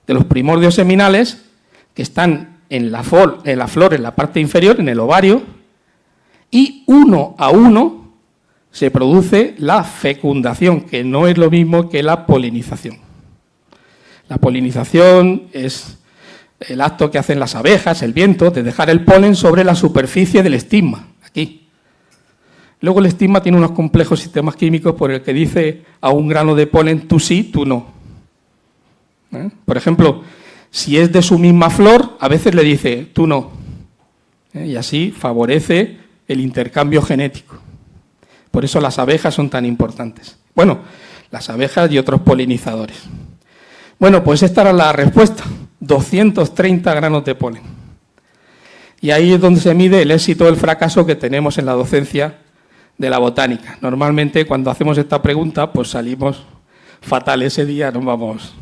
de los primordios seminales que están en la flor, en la parte inferior, en el ovario, y uno a uno se produce la fecundación, que no es lo mismo que la polinización. La polinización es el acto que hacen las abejas, el viento, de dejar el polen sobre la superficie del estigma, aquí. Luego el estigma tiene unos complejos sistemas químicos por el que dice a un grano de polen tú sí, tú no. Por ejemplo, si es de su misma flor, a veces le dice tú no. Y así favorece el intercambio genético. Por eso las abejas son tan importantes. Bueno, las abejas y otros polinizadores. Bueno, pues esta era la respuesta. 230 granos de polen. Y ahí es donde se mide el éxito o el fracaso que tenemos en la docencia de la botánica. Normalmente cuando hacemos esta pregunta, pues salimos fatal ese día, nos vamos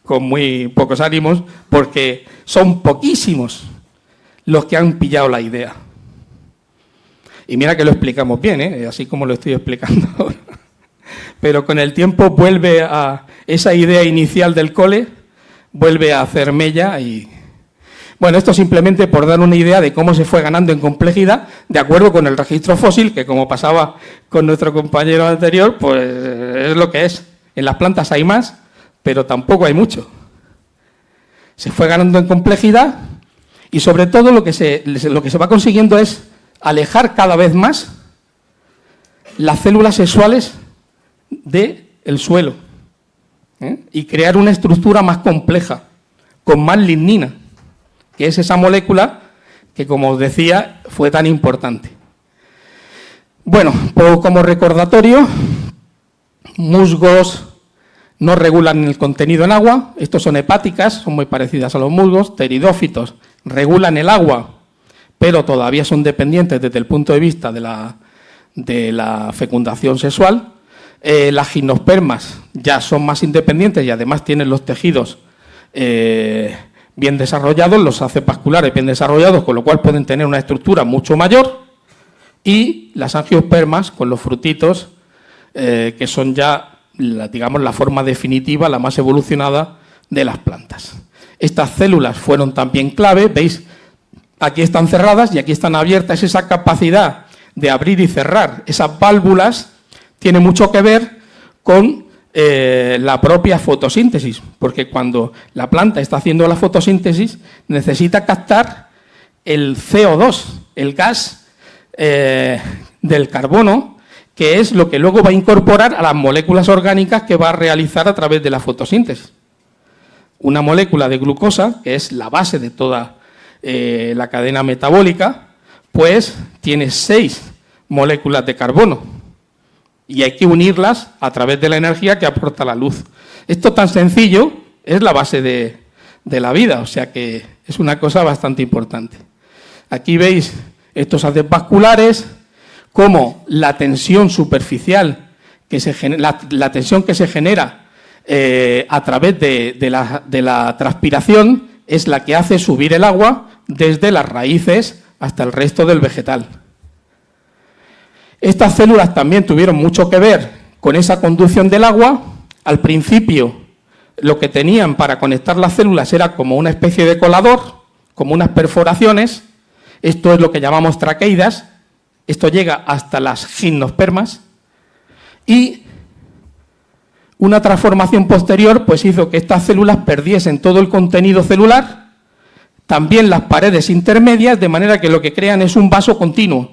con muy pocos ánimos, porque son poquísimos los que han pillado la idea. Y mira que lo explicamos bien, así como lo estoy explicando ahora. Pero con el tiempo vuelve a esa idea inicial del cole, vuelve a hacer mella y... Bueno, esto simplemente por dar una idea de cómo se fue ganando en complejidad, de acuerdo con el registro fósil, que como pasaba con nuestro compañero anterior, pues es lo que es. En las plantas hay más, pero tampoco hay mucho. Se fue ganando en complejidad y sobre todo lo que se va consiguiendo es alejar cada vez más las células sexuales del suelo y crear una estructura más compleja, con más lignina, que es esa molécula que, como os decía, fue tan importante. Bueno, pues como recordatorio, musgos no regulan el contenido en agua, estos son hepáticas, son muy parecidas a los musgos, pteridófitos regulan el agua, pero todavía son dependientes desde el punto de vista de la fecundación sexual. Las gimnospermas ya son más independientes y además tienen los tejidos bien desarrollados, los vasculares bien desarrollados, con lo cual pueden tener una estructura mucho mayor. Y las angiospermas con los frutitos, que son ya, digamos, la forma definitiva, la más evolucionada de las plantas. Estas células fueron también clave, veis, aquí están cerradas y aquí están abiertas. Esa capacidad de abrir y cerrar esas válvulas tiene mucho que ver con la propia fotosíntesis, porque cuando la planta está haciendo la fotosíntesis necesita captar el CO2, el gas del carbono, que es lo que luego va a incorporar a las moléculas orgánicas que va a realizar a través de la fotosíntesis. Una molécula de glucosa, que es la base de toda la cadena metabólica, pues tiene 6 moléculas de carbono. y hay que unirlas a través de la energía que aporta la luz. Esto tan sencillo es la base de la vida, o sea que es una cosa bastante importante. Aquí veis estos haces vasculares, cómo la tensión superficial, la tensión que se genera a través de la transpiración es la que hace subir el agua desde las raíces hasta el resto del vegetal. Estas células también tuvieron mucho que ver con esa conducción del agua. Al principio, lo que tenían para conectar las células era como una especie de colador, como unas perforaciones. Esto es lo que llamamos traqueidas. Esto llega hasta las gimnospermas. Y una transformación posterior pues hizo que estas células perdiesen todo el contenido celular, también las paredes intermedias, de manera que lo que crean es un vaso continuo.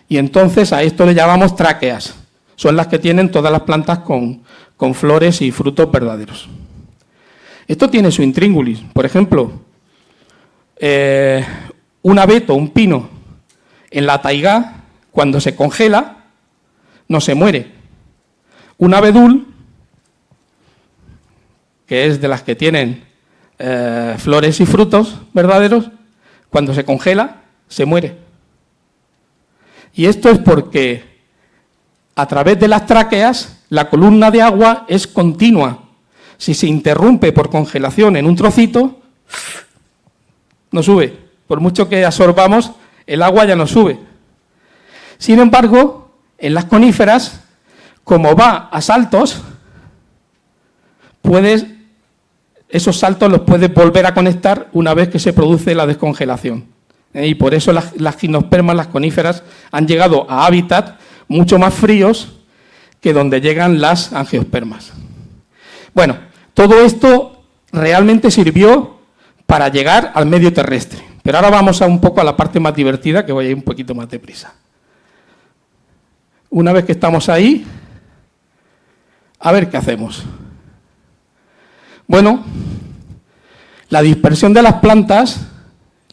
Y entonces a esto le llamamos tráqueas. Son las que tienen todas las plantas con flores y frutos verdaderos. Esto tiene su intríngulis. Por ejemplo, un abeto, un pino, en la taigá, cuando se congela, no se muere. Un abedul, que es de las que tienen flores y frutos verdaderos, cuando se congela, se muere. Y esto es porque a través de las tráqueas la columna de agua es continua. Si se interrumpe por congelación en un trocito, no sube. Por mucho que absorbamos, el agua ya no sube. Sin embargo, en las coníferas, como va a saltos, esos saltos los puedes volver a conectar una vez que se produce la descongelación. Y por eso las gimnospermas, las coníferas, han llegado a hábitats mucho más fríos que donde llegan las angiospermas. Bueno, todo esto realmente sirvió para llegar al medio terrestre. Pero ahora vamos un poco a la parte más divertida, que voy a ir un poquito más deprisa. Una vez que estamos ahí, a ver qué hacemos. Bueno, la dispersión de las plantas,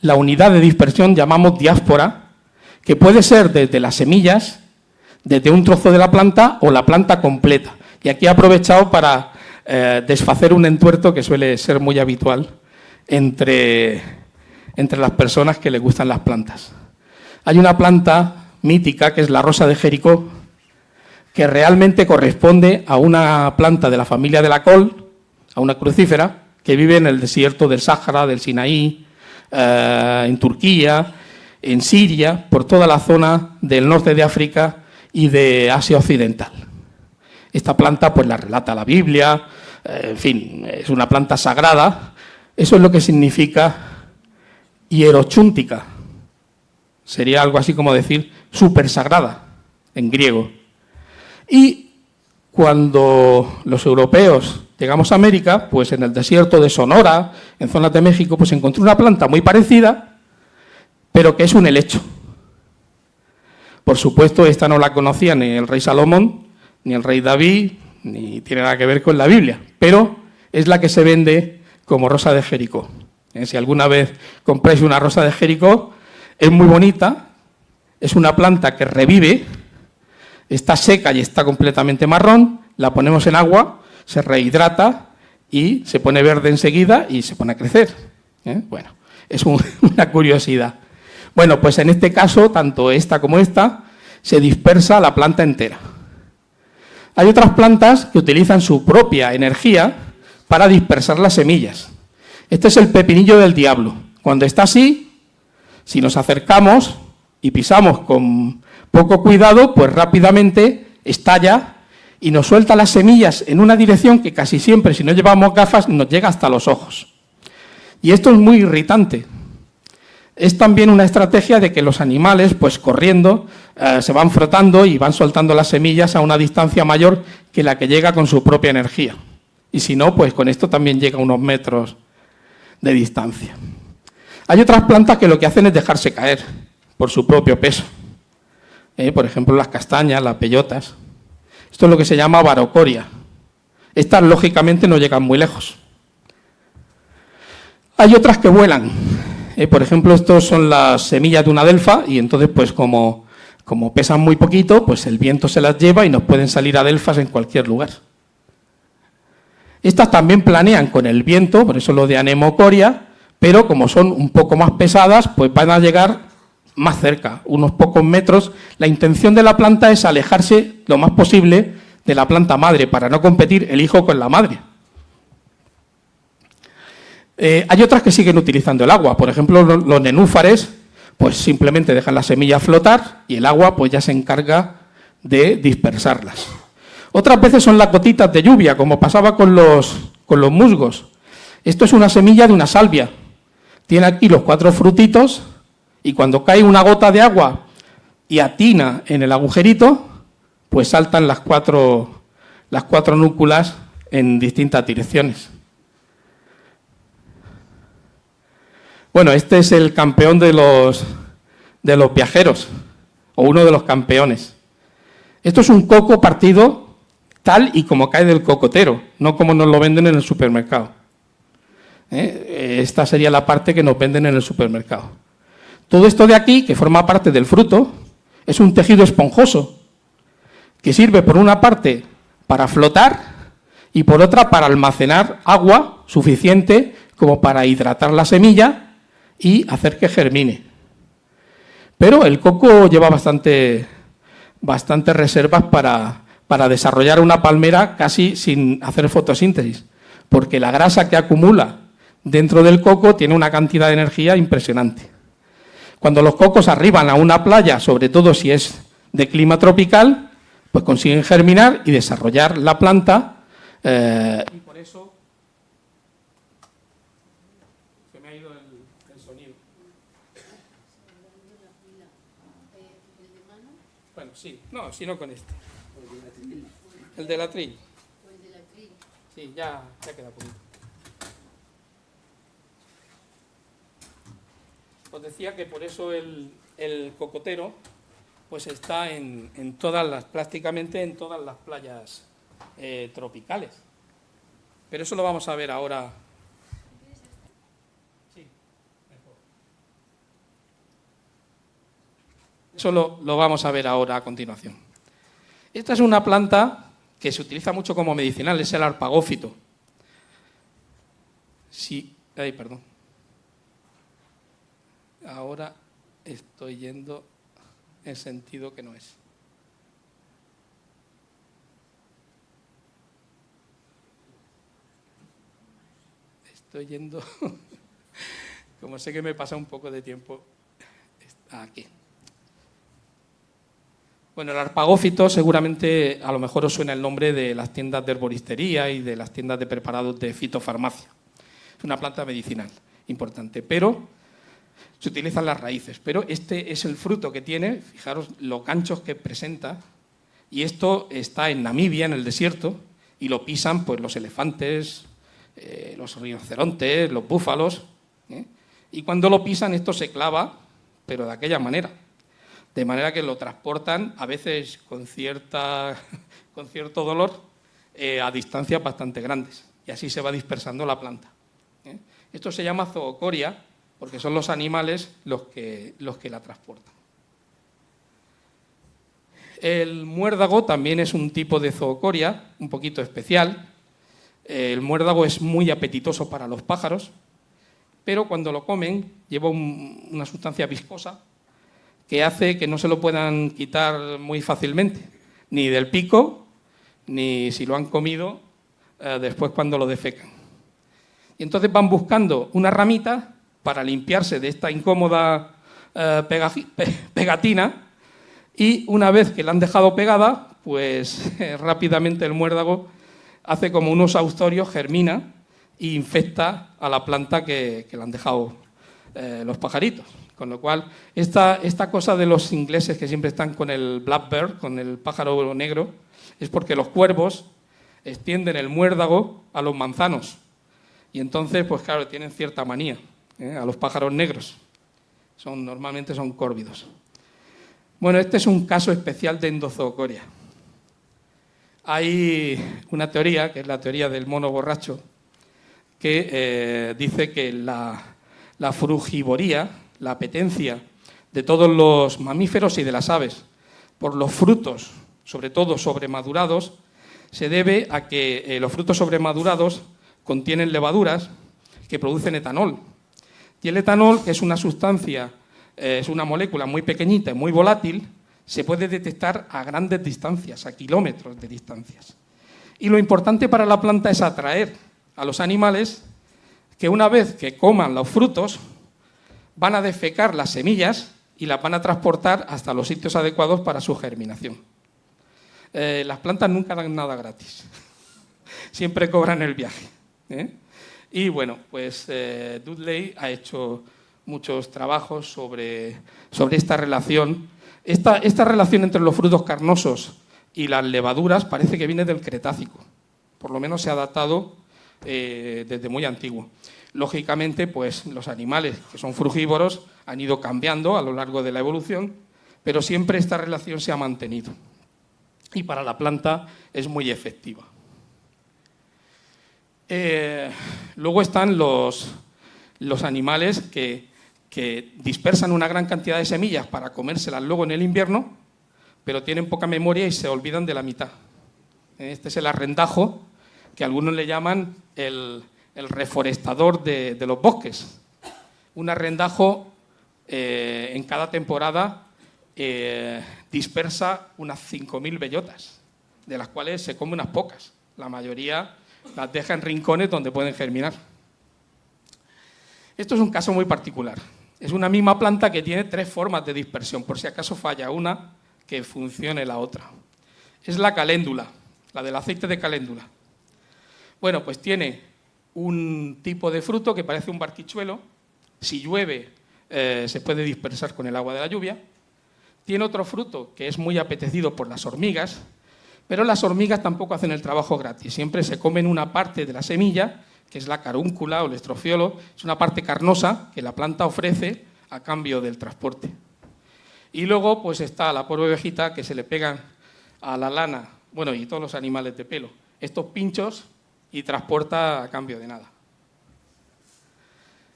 la unidad de dispersión llamamos diáspora, que puede ser desde las semillas, desde un trozo de la planta o la planta completa. Y aquí he aprovechado para desfacer un entuerto que suele ser muy habitual entre las personas que les gustan las plantas. Hay una planta mítica que es la rosa de Jericó, que realmente corresponde a una planta de la familia de la col, a una crucífera, que vive en el desierto del Sáhara, del Sinaí, en Turquía, en Siria, por toda la zona del norte de África y de Asia Occidental. Esta planta pues la relata la Biblia, en fin, es una planta sagrada. Eso es lo que significa hierochúntica. Sería algo así como decir súper sagrada en griego. Y cuando los europeos llegamos a América, pues en el desierto de Sonora, en zonas de México, pues encontré una planta muy parecida, pero que es un helecho. Por supuesto, esta no la conocía ni el rey Salomón, ni el rey David, ni tiene nada que ver con la Biblia, pero es la que se vende como rosa de Jericó. Si alguna vez compráis una rosa de Jericó, es muy bonita, es una planta que revive, está seca y está completamente marrón, la ponemos en agua, se rehidrata y se pone verde enseguida y se pone a crecer. Bueno, es una curiosidad. Bueno, pues en este caso, tanto esta como esta, se dispersa la planta entera. Hay otras plantas que utilizan su propia energía para dispersar las semillas. Este es el pepinillo del diablo. Cuando está así, si nos acercamos y pisamos con poco cuidado, pues rápidamente estalla y nos suelta las semillas en una dirección que casi siempre, si no llevamos gafas, nos llega hasta los ojos. Y esto es muy irritante. Es también una estrategia de que los animales, pues corriendo, se van frotando y van soltando las semillas a una distancia mayor que la que llega con su propia energía. Y si no, pues con esto también llega a unos metros de distancia. Hay otras plantas que lo que hacen es dejarse caer por su propio peso. Por ejemplo, las castañas, las bellotas. Esto es lo que se llama barocoria. Estas, lógicamente, no llegan muy lejos. Hay otras que vuelan. Por ejemplo, estos son las semillas de una adelfa y entonces, pues como Como pesan muy poquito, pues el viento se las lleva y nos pueden salir adelfas en cualquier lugar. Estas también planean con el viento, por eso lo de anemocoria, pero como son un poco más pesadas, pues van a llegar más cerca, unos pocos metros. La intención de la planta es alejarse lo más posible de la planta madre, para no competir el hijo con la madre. Hay otras que siguen utilizando el agua, por ejemplo, los nenúfares, pues simplemente dejan las semillas flotar y el agua pues ya se encarga de dispersarlas. Otras veces son las gotitas de lluvia, como pasaba con los musgos. Esto es una semilla de una salvia. Tiene aquí los 4 frutitos y cuando cae una gota de agua y atina en el agujerito, pues saltan las cuatro núculas en distintas direcciones. Bueno, este es el campeón de los viajeros, o uno de los campeones. Esto es un coco partido tal y como cae del cocotero, no como nos lo venden en el supermercado. Esta sería la parte que nos venden en el supermercado. Todo esto de aquí, que forma parte del fruto, es un tejido esponjoso, que sirve por una parte para flotar y por otra para almacenar agua suficiente como para hidratar la semilla y hacer que germine. Pero el coco lleva bastantes reservas para desarrollar una palmera casi sin hacer fotosíntesis, porque la grasa que acumula dentro del coco tiene una cantidad de energía impresionante. Cuando los cocos arriban a una playa, sobre todo si es de clima tropical, pues consiguen germinar y desarrollar la planta. Y por eso se me ha ido el sonido. Bueno, sí, no, sino con este. El del atril. Sí, ya queda poquito. Os decía que por eso el cocotero pues está prácticamente en todas las playas tropicales. Pero eso lo vamos a ver ahora. Sí, mejor. Eso lo vamos a ver ahora a continuación. Esta es una planta que se utiliza mucho como medicinal, es el arpagófito. Sí, perdón. Ahora estoy yendo en sentido que no es. Estoy yendo, como sé que me pasa un poco de tiempo, aquí. Bueno, el arpagófito seguramente a lo mejor os suena el nombre de las tiendas de herboristería y de las tiendas de preparados de fitofarmacia. Es una planta medicinal importante, pero se utilizan las raíces. Pero este es el fruto que tiene, fijaros los ganchos que presenta, y esto está en Namibia, en el desierto, y lo pisan pues los elefantes, los rinocerontes, los búfalos, y cuando lo pisan esto se clava, pero de aquella manera. De manera que lo transportan, a veces con cierto dolor, a distancias bastante grandes. Y así se va dispersando la planta. Esto se llama zoocoria, porque son los animales los que la transportan. El muérdago también es un tipo de zoocoria, un poquito especial. El muérdago es muy apetitoso para los pájaros, pero cuando lo comen lleva una sustancia viscosa que hace que no se lo puedan quitar muy fácilmente, ni del pico, ni si lo han comido después cuando lo defecan. Y entonces van buscando una ramita para limpiarse de esta incómoda pegatina, y una vez que la han dejado pegada, pues rápidamente el muérdago hace como unos austorios, germina e infecta a la planta que le han dejado los pajaritos. Con lo cual, esta cosa de los ingleses que siempre están con el blackbird, con el pájaro negro, es porque los cuervos extienden el muérdago a los manzanos. Y entonces, pues claro, tienen cierta manía a los pájaros negros. Normalmente son córvidos. Bueno, este es un caso especial de endozoocoria. Hay una teoría, que es la teoría del mono borracho, que dice que la frugivoría, la apetencia de todos los mamíferos y de las aves por los frutos, sobre todo sobremadurados, se debe a que los frutos sobremadurados contienen levaduras que producen etanol. Y el etanol, que es una sustancia, es una molécula muy pequeñita y muy volátil, se puede detectar a grandes distancias, a kilómetros de distancias. Y lo importante para la planta es atraer a los animales que una vez que coman los frutos van a defecar las semillas y las van a transportar hasta los sitios adecuados para su germinación. Las plantas nunca dan nada gratis, siempre cobran el viaje. Y bueno, pues Dudley ha hecho muchos trabajos sobre esta relación. Esta relación entre los frutos carnosos y las levaduras parece que viene del Cretácico, por lo menos se ha datado desde muy antiguo. Lógicamente, pues los animales que son frugívoros han ido cambiando a lo largo de la evolución, pero siempre esta relación se ha mantenido. Y para la planta es muy efectiva. Luego están los animales que dispersan una gran cantidad de semillas para comérselas luego en el invierno, pero tienen poca memoria y se olvidan de la mitad. Este es el arrendajo, que algunos le llaman el reforestador de los bosques. Un arrendajo en cada temporada dispersa unas 5.000 bellotas, de las cuales se come unas pocas. La mayoría las deja en rincones donde pueden germinar. Esto es un caso muy particular. Es una misma planta que tiene 3 formas de dispersión, por si acaso falla una, que funcione la otra. Es la caléndula, la del aceite de caléndula. Bueno, pues tiene un tipo de fruto que parece un barquichuelo. Si llueve, se puede dispersar con el agua de la lluvia. Tiene otro fruto que es muy apetecido por las hormigas, pero las hormigas tampoco hacen el trabajo gratis. Siempre se comen una parte de la semilla, que es la carúncula o el estrofiolo. Es una parte carnosa que la planta ofrece a cambio del transporte. Y luego pues está la pobre ovejita, que se le pegan a la lana, bueno, y todos los animales de pelo, estos pinchos, y transporta a cambio de nada.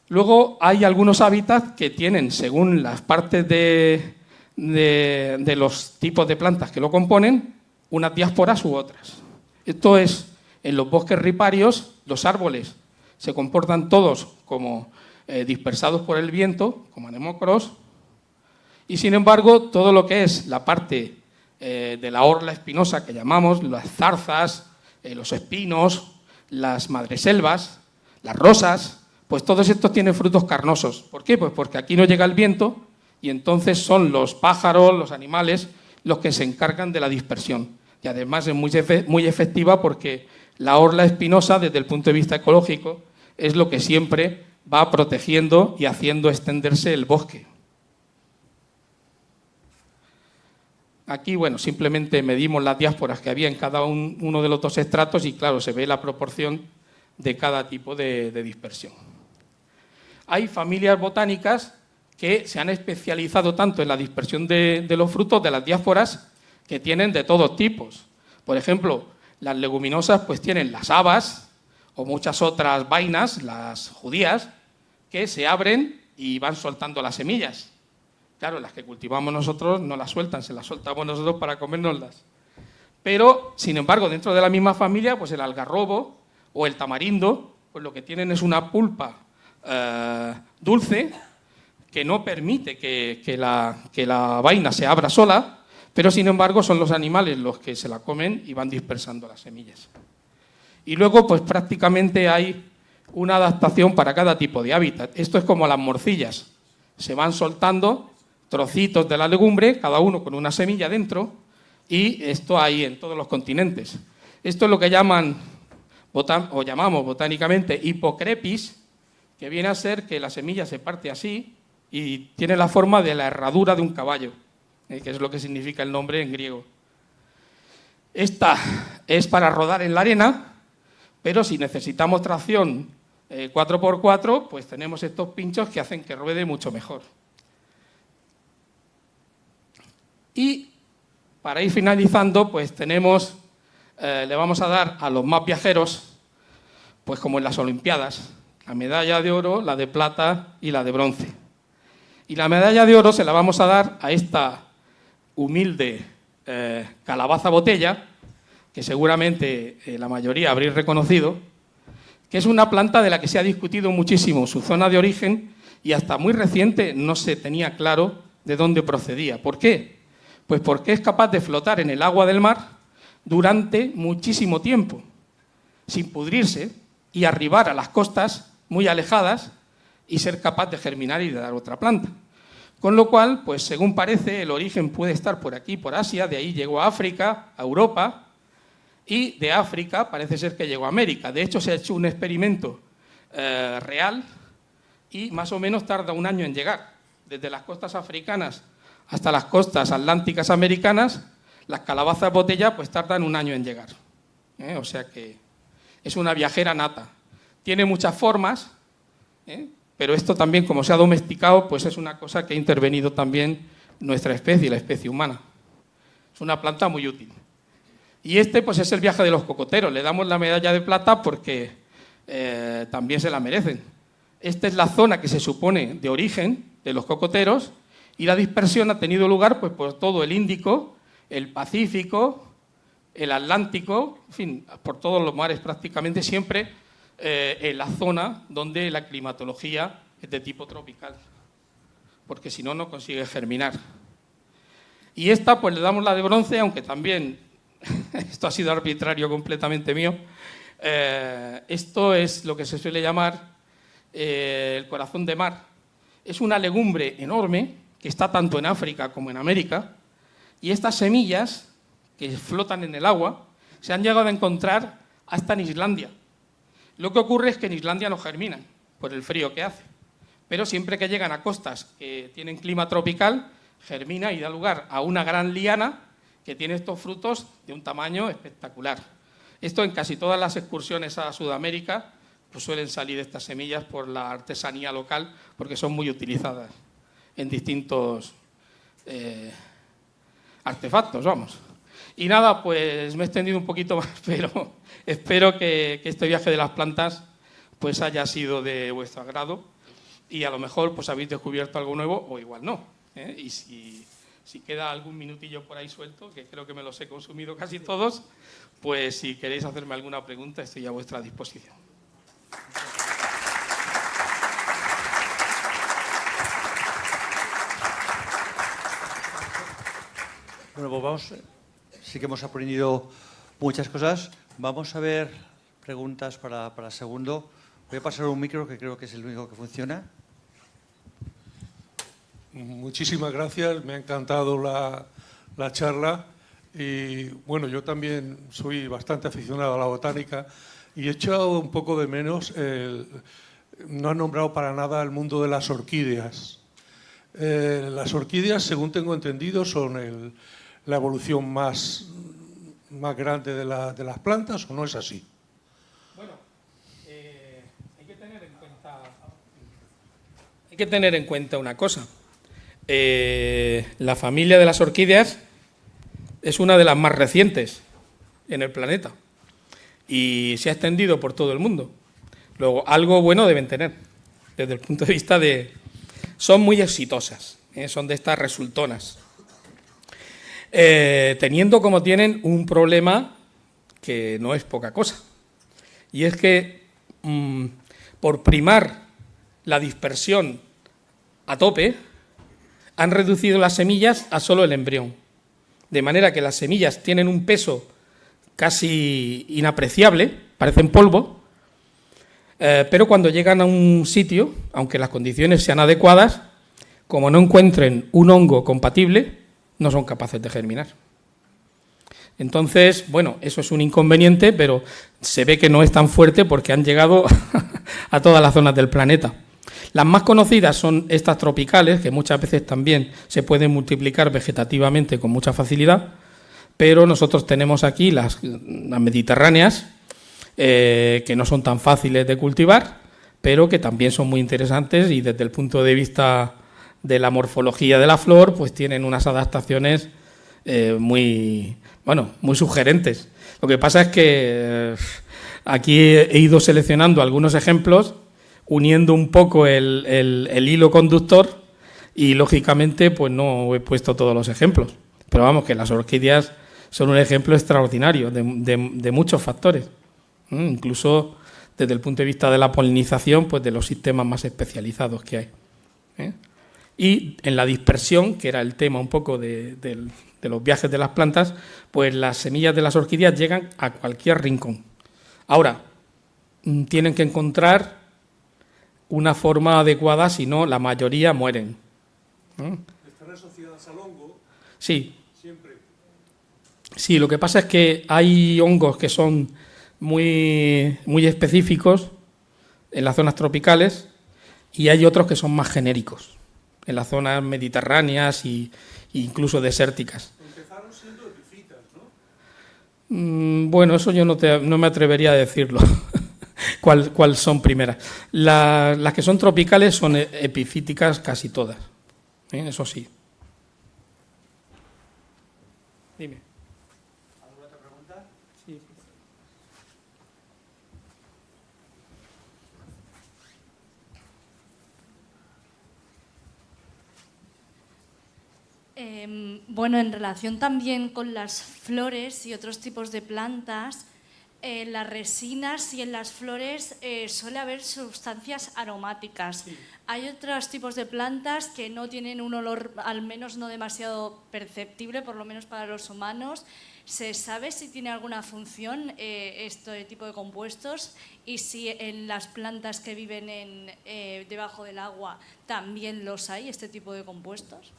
Luego hay algunos hábitats que tienen, según las partes de los tipos de plantas que lo componen, unas diásporas u otras. Esto es, en los bosques riparios, los árboles se comportan todos como dispersados por el viento, como anemócoros, y sin embargo, todo lo que es la parte de la orla espinosa que llamamos, las zarzas, los espinos, las madreselvas, las rosas, pues todos estos tienen frutos carnosos. ¿Por qué? Pues porque aquí no llega el viento y entonces son los pájaros, los animales, los que se encargan de la dispersión. Y además es muy efectiva porque la orla espinosa, desde el punto de vista ecológico, es lo que siempre va protegiendo y haciendo extenderse el bosque. Aquí, bueno, simplemente medimos las diásporas que había en cada uno de los 2 estratos y, claro, se ve la proporción de cada tipo de dispersión. Hay familias botánicas que se han especializado tanto en la dispersión de los frutos, de las diásporas, que tienen de todos tipos. Por ejemplo, las leguminosas pues tienen las habas o muchas otras vainas, las judías, que se abren y van soltando las semillas. Claro, las que cultivamos nosotros no las sueltan, se las soltamos nosotros para comérnoslas. Pero, sin embargo, dentro de la misma familia, pues el algarrobo o el tamarindo, pues lo que tienen es una pulpa dulce que no permite que la vaina se abra sola, pero sin embargo son los animales los que se la comen y van dispersando las semillas. Y luego, pues prácticamente hay una adaptación para cada tipo de hábitat. Esto es como las morcillas, se van soltando trocitos de la legumbre, cada uno con una semilla dentro, y esto hay en todos los continentes. Esto es lo que llamamos botánicamente hipocrepis, que viene a ser que la semilla se parte así y tiene la forma de la herradura de un caballo, que es lo que significa el nombre en griego. Esta es para rodar en la arena, pero si necesitamos tracción 4x4, pues tenemos estos pinchos que hacen que ruede mucho mejor. Y para ir finalizando, pues tenemos, le vamos a dar a los más viajeros, pues como en las Olimpiadas, la medalla de oro, la de plata y la de bronce. Y la medalla de oro se la vamos a dar a esta humilde calabaza botella, que seguramente la mayoría habréis reconocido, que es una planta de la que se ha discutido muchísimo su zona de origen y hasta muy reciente no se tenía claro de dónde procedía. ¿Por qué? Pues porque es capaz de flotar en el agua del mar durante muchísimo tiempo, sin pudrirse, y arribar a las costas muy alejadas y ser capaz de germinar y de dar otra planta. Con lo cual, pues según parece, el origen puede estar por aquí, por Asia, de ahí llegó a África, a Europa, y de África parece ser que llegó a América. De hecho, se ha hecho un experimento real y más o menos tarda un año en llegar. Desde las costas africanas hasta las costas atlánticas americanas, las calabazas botella pues tardan un año en llegar. O sea que es una viajera nata. Tiene muchas formas, pero esto también, como se ha domesticado, pues es una cosa que ha intervenido también nuestra especie, la especie humana. Es una planta muy útil. Y este pues es el viaje de los cocoteros. Le damos la medalla de plata porque también se la merecen. Esta es la zona que se supone de origen de los cocoteros y la dispersión ha tenido lugar pues, por todo el Índico, el Pacífico, el Atlántico, en fin, por todos los mares prácticamente, siempre en la zona donde la climatología es de tipo tropical, porque si no, no consigue germinar. Y esta pues le damos la de bronce, aunque también, esto ha sido arbitrario completamente mío, esto es lo que se suele llamar el corazón de mar. Es una legumbre enorme que está tanto en África como en América, y estas semillas que flotan en el agua se han llegado a encontrar hasta en Islandia. Lo que ocurre es que en Islandia no germinan por el frío que hace, pero siempre que llegan a costas que tienen clima tropical, germina y da lugar a una gran liana que tiene estos frutos de un tamaño espectacular. Esto en casi todas las excursiones a Sudamérica pues suelen salir estas semillas por la artesanía local, porque son muy utilizadas en distintos artefactos, vamos. Y nada, pues me he extendido un poquito más, pero espero que este viaje de las plantas pues haya sido de vuestro agrado y a lo mejor pues habéis descubierto algo nuevo o igual no. Y si queda algún minutillo por ahí suelto, que creo que me los he consumido casi todos, pues si queréis hacerme alguna pregunta estoy a vuestra disposición. Bueno, pues vamos, sí que hemos aprendido muchas cosas. Vamos a ver preguntas para el segundo. Voy a pasar un micro que creo que es el único que funciona. Muchísimas gracias, me ha encantado la charla y bueno, yo también soy bastante aficionado a la botánica y he echado un poco de menos, no han nombrado para nada el mundo de las orquídeas. Las orquídeas, según tengo entendido, son la evolución más grande de las plantas, ¿o no es así? Bueno, hay que tener en cuenta una cosa. La familia de las orquídeas es una de las más recientes en el planeta y se ha extendido por todo el mundo. Luego, algo bueno deben tener, desde el punto de vista de... Son muy exitosas, son de estas resultonas. Teniendo como tienen un problema que no es poca cosa, y es que por primar la dispersión a tope, han reducido las semillas a solo el embrión, de manera que las semillas tienen un peso casi inapreciable, parecen polvo, pero cuando llegan a un sitio, aunque las condiciones sean adecuadas, como no encuentren un hongo compatible, no son capaces de germinar. Entonces, bueno, eso es un inconveniente, pero se ve que no es tan fuerte porque han llegado a todas las zonas del planeta. Las más conocidas son estas tropicales, que muchas veces también se pueden multiplicar vegetativamente con mucha facilidad, pero nosotros tenemos aquí las mediterráneas, que no son tan fáciles de cultivar, pero que también son muy interesantes y desde el punto de vista de la morfología de la flor, pues tienen unas adaptaciones muy sugerentes. Lo que pasa es que aquí he ido seleccionando algunos ejemplos, uniendo un poco el hilo conductor y, lógicamente, pues no he puesto todos los ejemplos. Pero vamos, que las orquídeas son un ejemplo extraordinario de muchos factores, incluso desde el punto de vista de la polinización, pues de los sistemas más especializados que hay. Y en la dispersión, que era el tema un poco de los viajes de las plantas, pues las semillas de las orquídeas llegan a cualquier rincón. Ahora, tienen que encontrar una forma adecuada, si no, la mayoría mueren. ¿Están asociadas al hongo? Sí. Siempre. Sí, lo que pasa es que hay hongos que son muy específicos en las zonas tropicales y hay otros que son más genéricos en las zonas mediterráneas e incluso desérticas. Empezaron siendo epifitas, ¿no? Bueno, eso yo no me atrevería a decirlo. ¿Cuál son primeras? Las que son tropicales son epifíticas casi todas. Eso sí. Dime. ¿Alguna otra pregunta? Sí. Bueno, en relación también con las flores y otros tipos de plantas, en las resinas y en las flores suele haber sustancias aromáticas. Sí. Hay otros tipos de plantas que no tienen un olor, al menos no demasiado perceptible, por lo menos para los humanos. ¿Se sabe si tiene alguna función este tipo de compuestos y si en las plantas que viven debajo del agua también los hay, este tipo de compuestos?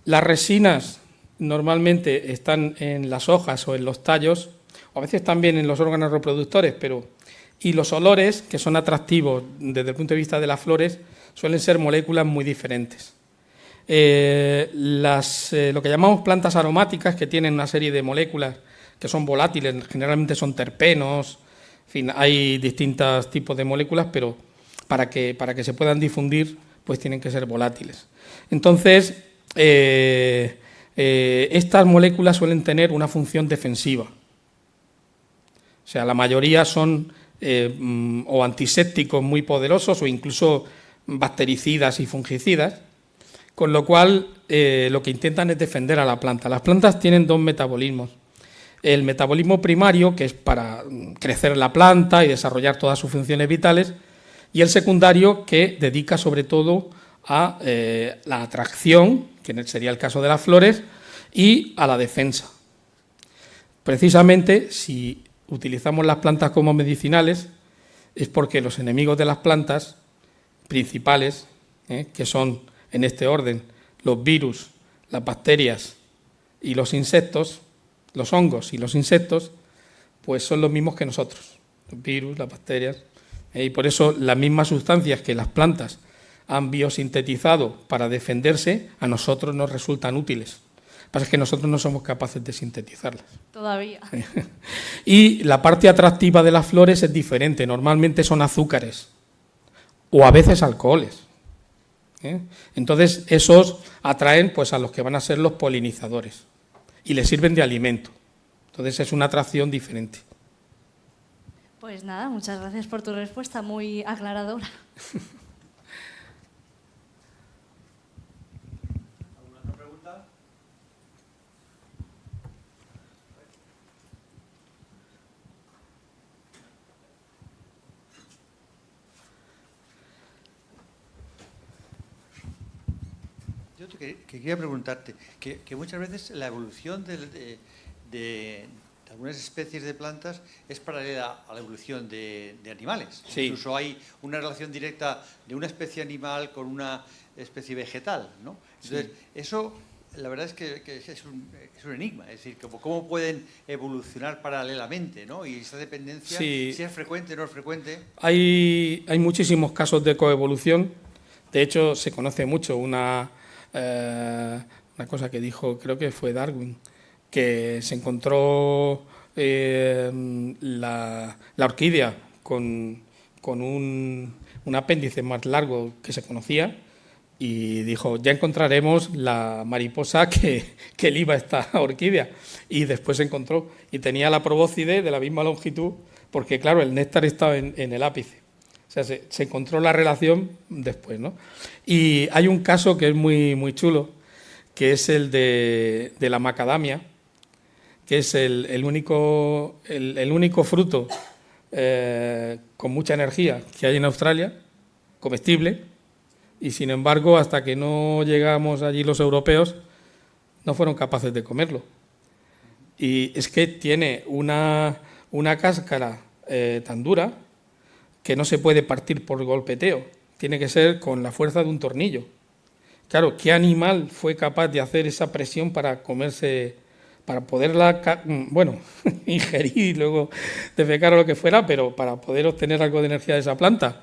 Las resinas normalmente están en las hojas o en los tallos, o a veces también en los órganos reproductores, y los olores, que son atractivos desde el punto de vista de las flores, suelen ser moléculas muy diferentes. Lo que llamamos plantas aromáticas, que tienen una serie de moléculas que son volátiles, generalmente son terpenos, en fin, hay distintos tipos de moléculas, pero para que se puedan difundir, pues tienen que ser volátiles. Entonces, estas moléculas suelen tener una función defensiva. O sea, la mayoría son o antisépticos muy poderosos o incluso bactericidas y fungicidas, con lo cual lo que intentan es defender a la planta. Las plantas tienen dos metabolismos. El metabolismo primario, que es para crecer la planta y desarrollar todas sus funciones vitales, y el secundario, que dedica sobre todo a la atracción, que sería el caso de las flores, y a la defensa. Precisamente, si utilizamos las plantas como medicinales, es porque los enemigos de las plantas principales, que son en este orden los virus, las bacterias y los insectos, los hongos y los insectos, pues son los mismos que nosotros, los virus, las bacterias, y por eso las mismas sustancias que las plantas han biosintetizado para defenderse, a nosotros nos resultan útiles. Lo que pasa es que nosotros no somos capaces de sintetizarlas. Todavía. Y la parte atractiva de las flores es diferente. Normalmente son azúcares o a veces alcoholes. Entonces, esos atraen pues, a los que van a ser los polinizadores y les sirven de alimento. Entonces, es una atracción diferente. Pues nada, muchas gracias por tu respuesta, muy aclaradora. Yo que quería preguntarte, que muchas veces la evolución de algunas especies de plantas es paralela a la evolución de animales. Sí. Incluso hay una relación directa de una especie animal con una especie vegetal, ¿no? Entonces, sí. Eso, la verdad es que es un enigma. Es decir, cómo pueden evolucionar paralelamente, ¿no? Y esa dependencia, sí. Si es frecuente o no es frecuente. Hay muchísimos casos de coevolución. De hecho, se conoce mucho una cosa que dijo, creo que fue Darwin, que se encontró la orquídea con un apéndice más largo que se conocía y dijo, ya encontraremos la mariposa que liba esta orquídea. Y después se encontró y tenía la probóscide de la misma longitud porque, claro, el néctar estaba en el ápice. O sea, se encontró la relación después, ¿no? Y hay un caso que es muy, muy chulo, que es el de la macadamia, que es el único fruto con mucha energía que hay en Australia, comestible, y sin embargo, hasta que no llegamos allí los europeos, no fueron capaces de comerlo. Y es que tiene una cáscara tan dura que no se puede partir por golpeteo, tiene que ser con la fuerza de un tornillo. Claro, ¿qué animal fue capaz de hacer esa presión para comerse, para poderla, bueno, ingerir y luego defecar o lo que fuera, pero para poder obtener algo de energía de esa planta?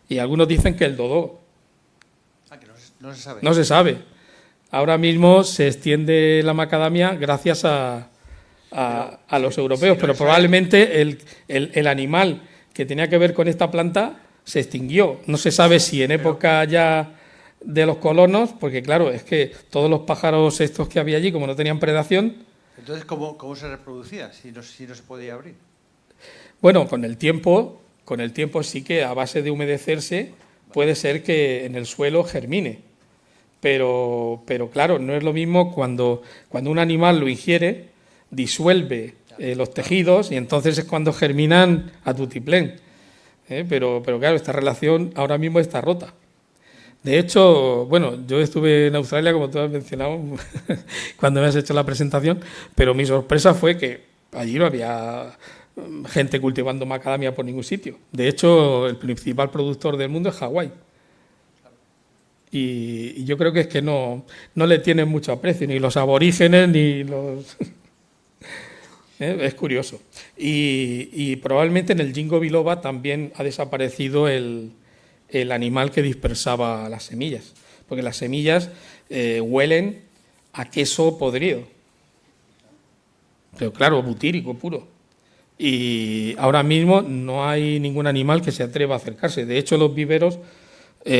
Y algunos dicen que el dodó. Que no se sabe. No se sabe. Ahora mismo se extiende la macadamia gracias a los europeos, pero probablemente el animal que tenía que ver con esta planta se extinguió. No se sabe si en época ya de los colonos, porque claro, es que todos los pájaros estos que había allí, como no tenían predación... Entonces, ¿cómo se reproducía si no se podía abrir? Bueno, con el tiempo sí que a base de humedecerse puede ser que en el suelo germine. Pero claro, no es lo mismo cuando un animal lo ingiere, disuelve los tejidos y entonces es cuando germinan a tutiplén. Pero claro, esta relación ahora mismo está rota. De hecho, bueno, yo estuve en Australia, como tú has mencionado, cuando me has hecho la presentación, pero mi sorpresa fue que allí no había gente cultivando macadamia por ningún sitio. De hecho, el principal productor del mundo es Hawái. Y yo creo que es que no le tienen mucho aprecio, ni los aborígenes, ni los... Es curioso. Y probablemente en el Ginkgo biloba también ha desaparecido el animal que dispersaba las semillas, porque las semillas huelen a queso podrido, pero claro, butírico puro. Y ahora mismo no hay ningún animal que se atreva a acercarse. De hecho, los viveros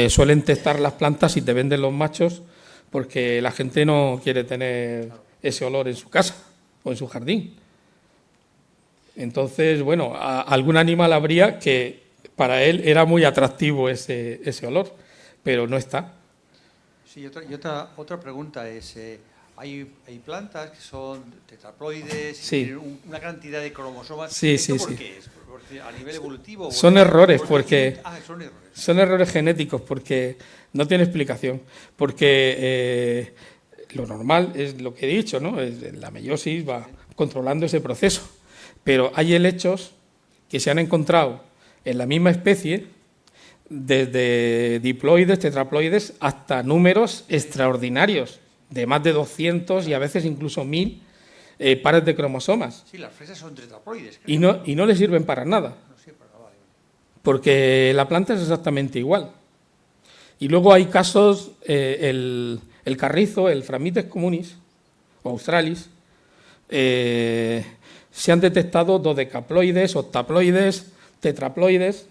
suelen testar las plantas y te venden los machos porque la gente no quiere tener ese olor en su casa o en su jardín. Entonces, bueno, algún animal habría que para él era muy atractivo ese olor, pero no está. Sí, otra pregunta es, hay plantas que son tetraploides, sí, y tienen una cantidad de cromosomas. Sí, ¿Esto sí, por sí. qué es? Porque a nivel evolutivo. Son errores, porque son errores genéticos, porque no tiene explicación. Porque lo normal es lo que he dicho, ¿no? La meiosis va controlando ese proceso. Pero hay helechos que se han encontrado en la misma especie, desde diploides, tetraploides, hasta números extraordinarios, de más de 200 y a veces incluso 1000 pares de cromosomas. Sí, las fresas son tetraploides. Y no le sirven para nada, porque la planta es exactamente igual. Y luego hay casos, el carrizo, el Phragmites communis, o australis, se han detectado dodecaploides, octaploides, tetraploides,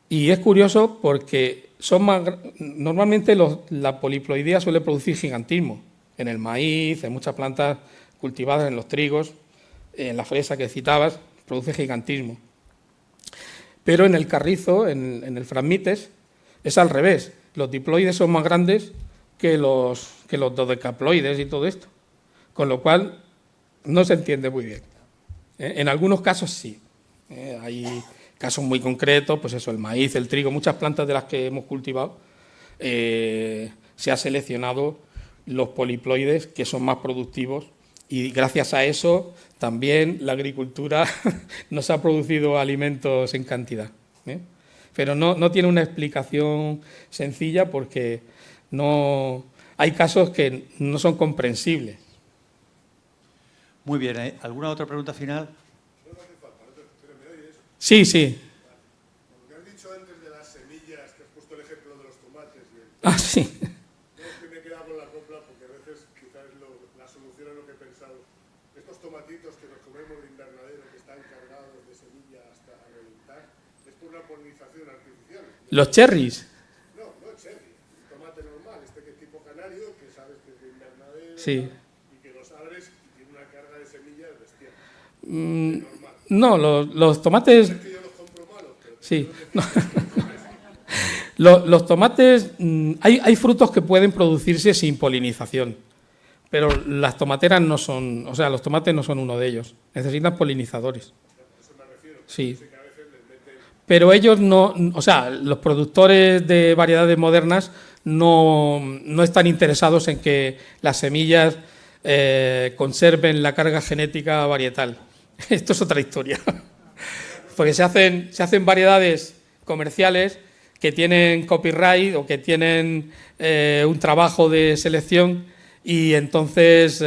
y es curioso porque normalmente la poliploidía suele producir gigantismo en el maíz, en muchas plantas cultivadas, en los trigos, en la fresa que citabas, produce gigantismo. Pero en el carrizo, en el Phragmites, es al revés. Los diploides son más grandes que los dodecaploides y todo esto, con lo cual no se entiende muy bien. En algunos casos sí. Hay casos muy concretos, pues eso, el maíz, el trigo, muchas plantas de las que hemos cultivado, se ha seleccionado los poliploides que son más productivos y gracias a eso también la agricultura nos ha producido alimentos en cantidad. Pero no tiene una explicación sencilla porque hay casos que no son comprensibles. Muy bien, ¿alguna otra pregunta final? Sí, sí. Lo que has dicho antes de las semillas, que has puesto el ejemplo de los tomates. Sí. No es que me he quedado con la copla, porque a veces quizás la solución es lo que he pensado. Estos tomatitos que nos comemos de invernadero, que están cargados de semillas hasta reventar, es por una polinización artificial. ¿Los cherries? No el cherry. El tomate normal, que es tipo canario, que sabes que es de invernadero. Sí. Y que los abres y tiene una carga de semillas bestial. No, los tomates... Sí. No. Los tomates, hay frutos que pueden producirse sin polinización, pero las tomateras no son, o sea, los tomates no son uno de ellos. Necesitan polinizadores. Sí. Pero ellos no, o sea, los productores de variedades modernas no están interesados en que las semillas conserven la carga genética varietal. Esto es otra historia. Porque se hacen variedades comerciales que tienen copyright o que tienen un trabajo de selección y entonces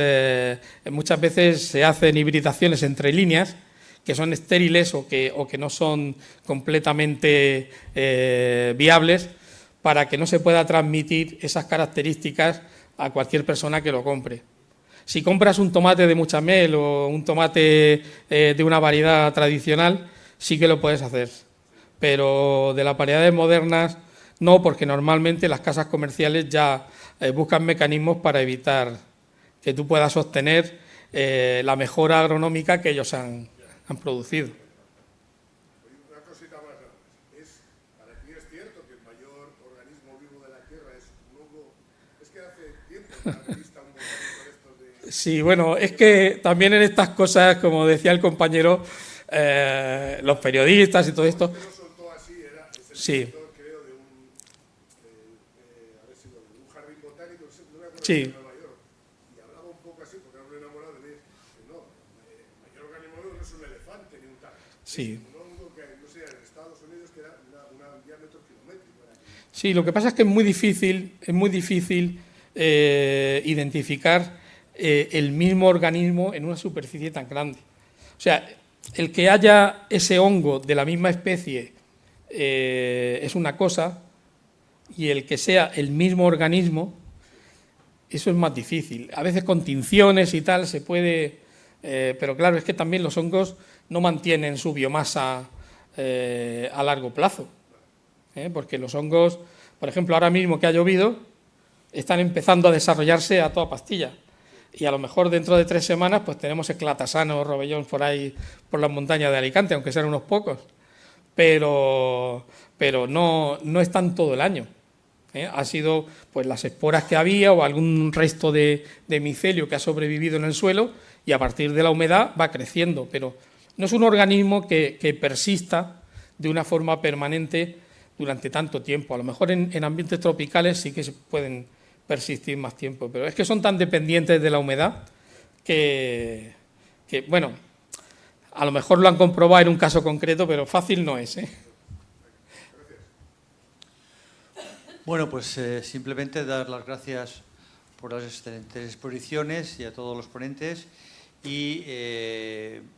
muchas veces se hacen hibridaciones entre líneas que son estériles o que no son completamente viables para que no se pueda transmitir esas características a cualquier persona que lo compre. Si compras un tomate de muchamel o un tomate de una variedad tradicional, sí que lo puedes hacer. Pero de las variedades modernas no, porque normalmente las casas comerciales ya buscan mecanismos para evitar que tú puedas obtener la mejora agronómica que ellos han producido. Una cosita más, para ti es cierto que el mayor organismo vivo de la Tierra es un hongo. Es que hace tiempo que la revista un botánico de estos de... Sí, bueno, es que también en estas cosas, como decía el compañero, los periodistas y todo esto... Sí. Creo, de un jardín botánico, no me acuerdo, sí. de Nueva York, y hablaba un poco así, porque era un enamorado de mí, que no, el mayor organismo vivo no es un elefante ni un tal, sí. es un hongo que, no sé, en Estados Unidos que era un diámetro kilométrico. Sí, lo que pasa es que es muy difícil identificar el mismo organismo en una superficie tan grande. O sea, el que haya ese hongo de la misma especie es una cosa, y el que sea el mismo organismo, eso es más difícil. A veces con tinciones y tal se puede, pero claro, es que también los hongos no mantienen su biomasa a largo plazo, porque los hongos, por ejemplo, ahora mismo que ha llovido, están empezando a desarrollarse a toda pastilla. Y a lo mejor dentro de 3 semanas pues tenemos esclatasanos, robellones por ahí, por las montañas de Alicante, aunque sean unos pocos. Pero no están todo el año. Ha sido pues las esporas que había o algún resto de micelio que ha sobrevivido en el suelo y a partir de la humedad va creciendo, pero no es un organismo que persista de una forma permanente durante tanto tiempo. A lo mejor en ambientes tropicales sí que se pueden persistir más tiempo, pero es que son tan dependientes de la humedad que bueno, a lo mejor lo han comprobado en un caso concreto, pero fácil no es, Bueno, pues simplemente dar las gracias por las excelentes exposiciones y a todos los ponentes y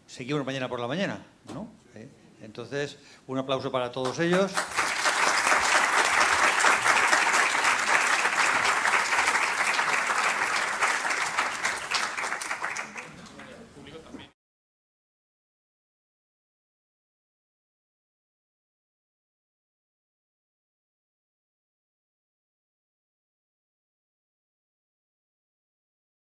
seguimos mañana por la mañana, ¿no? Entonces, un aplauso para todos ellos.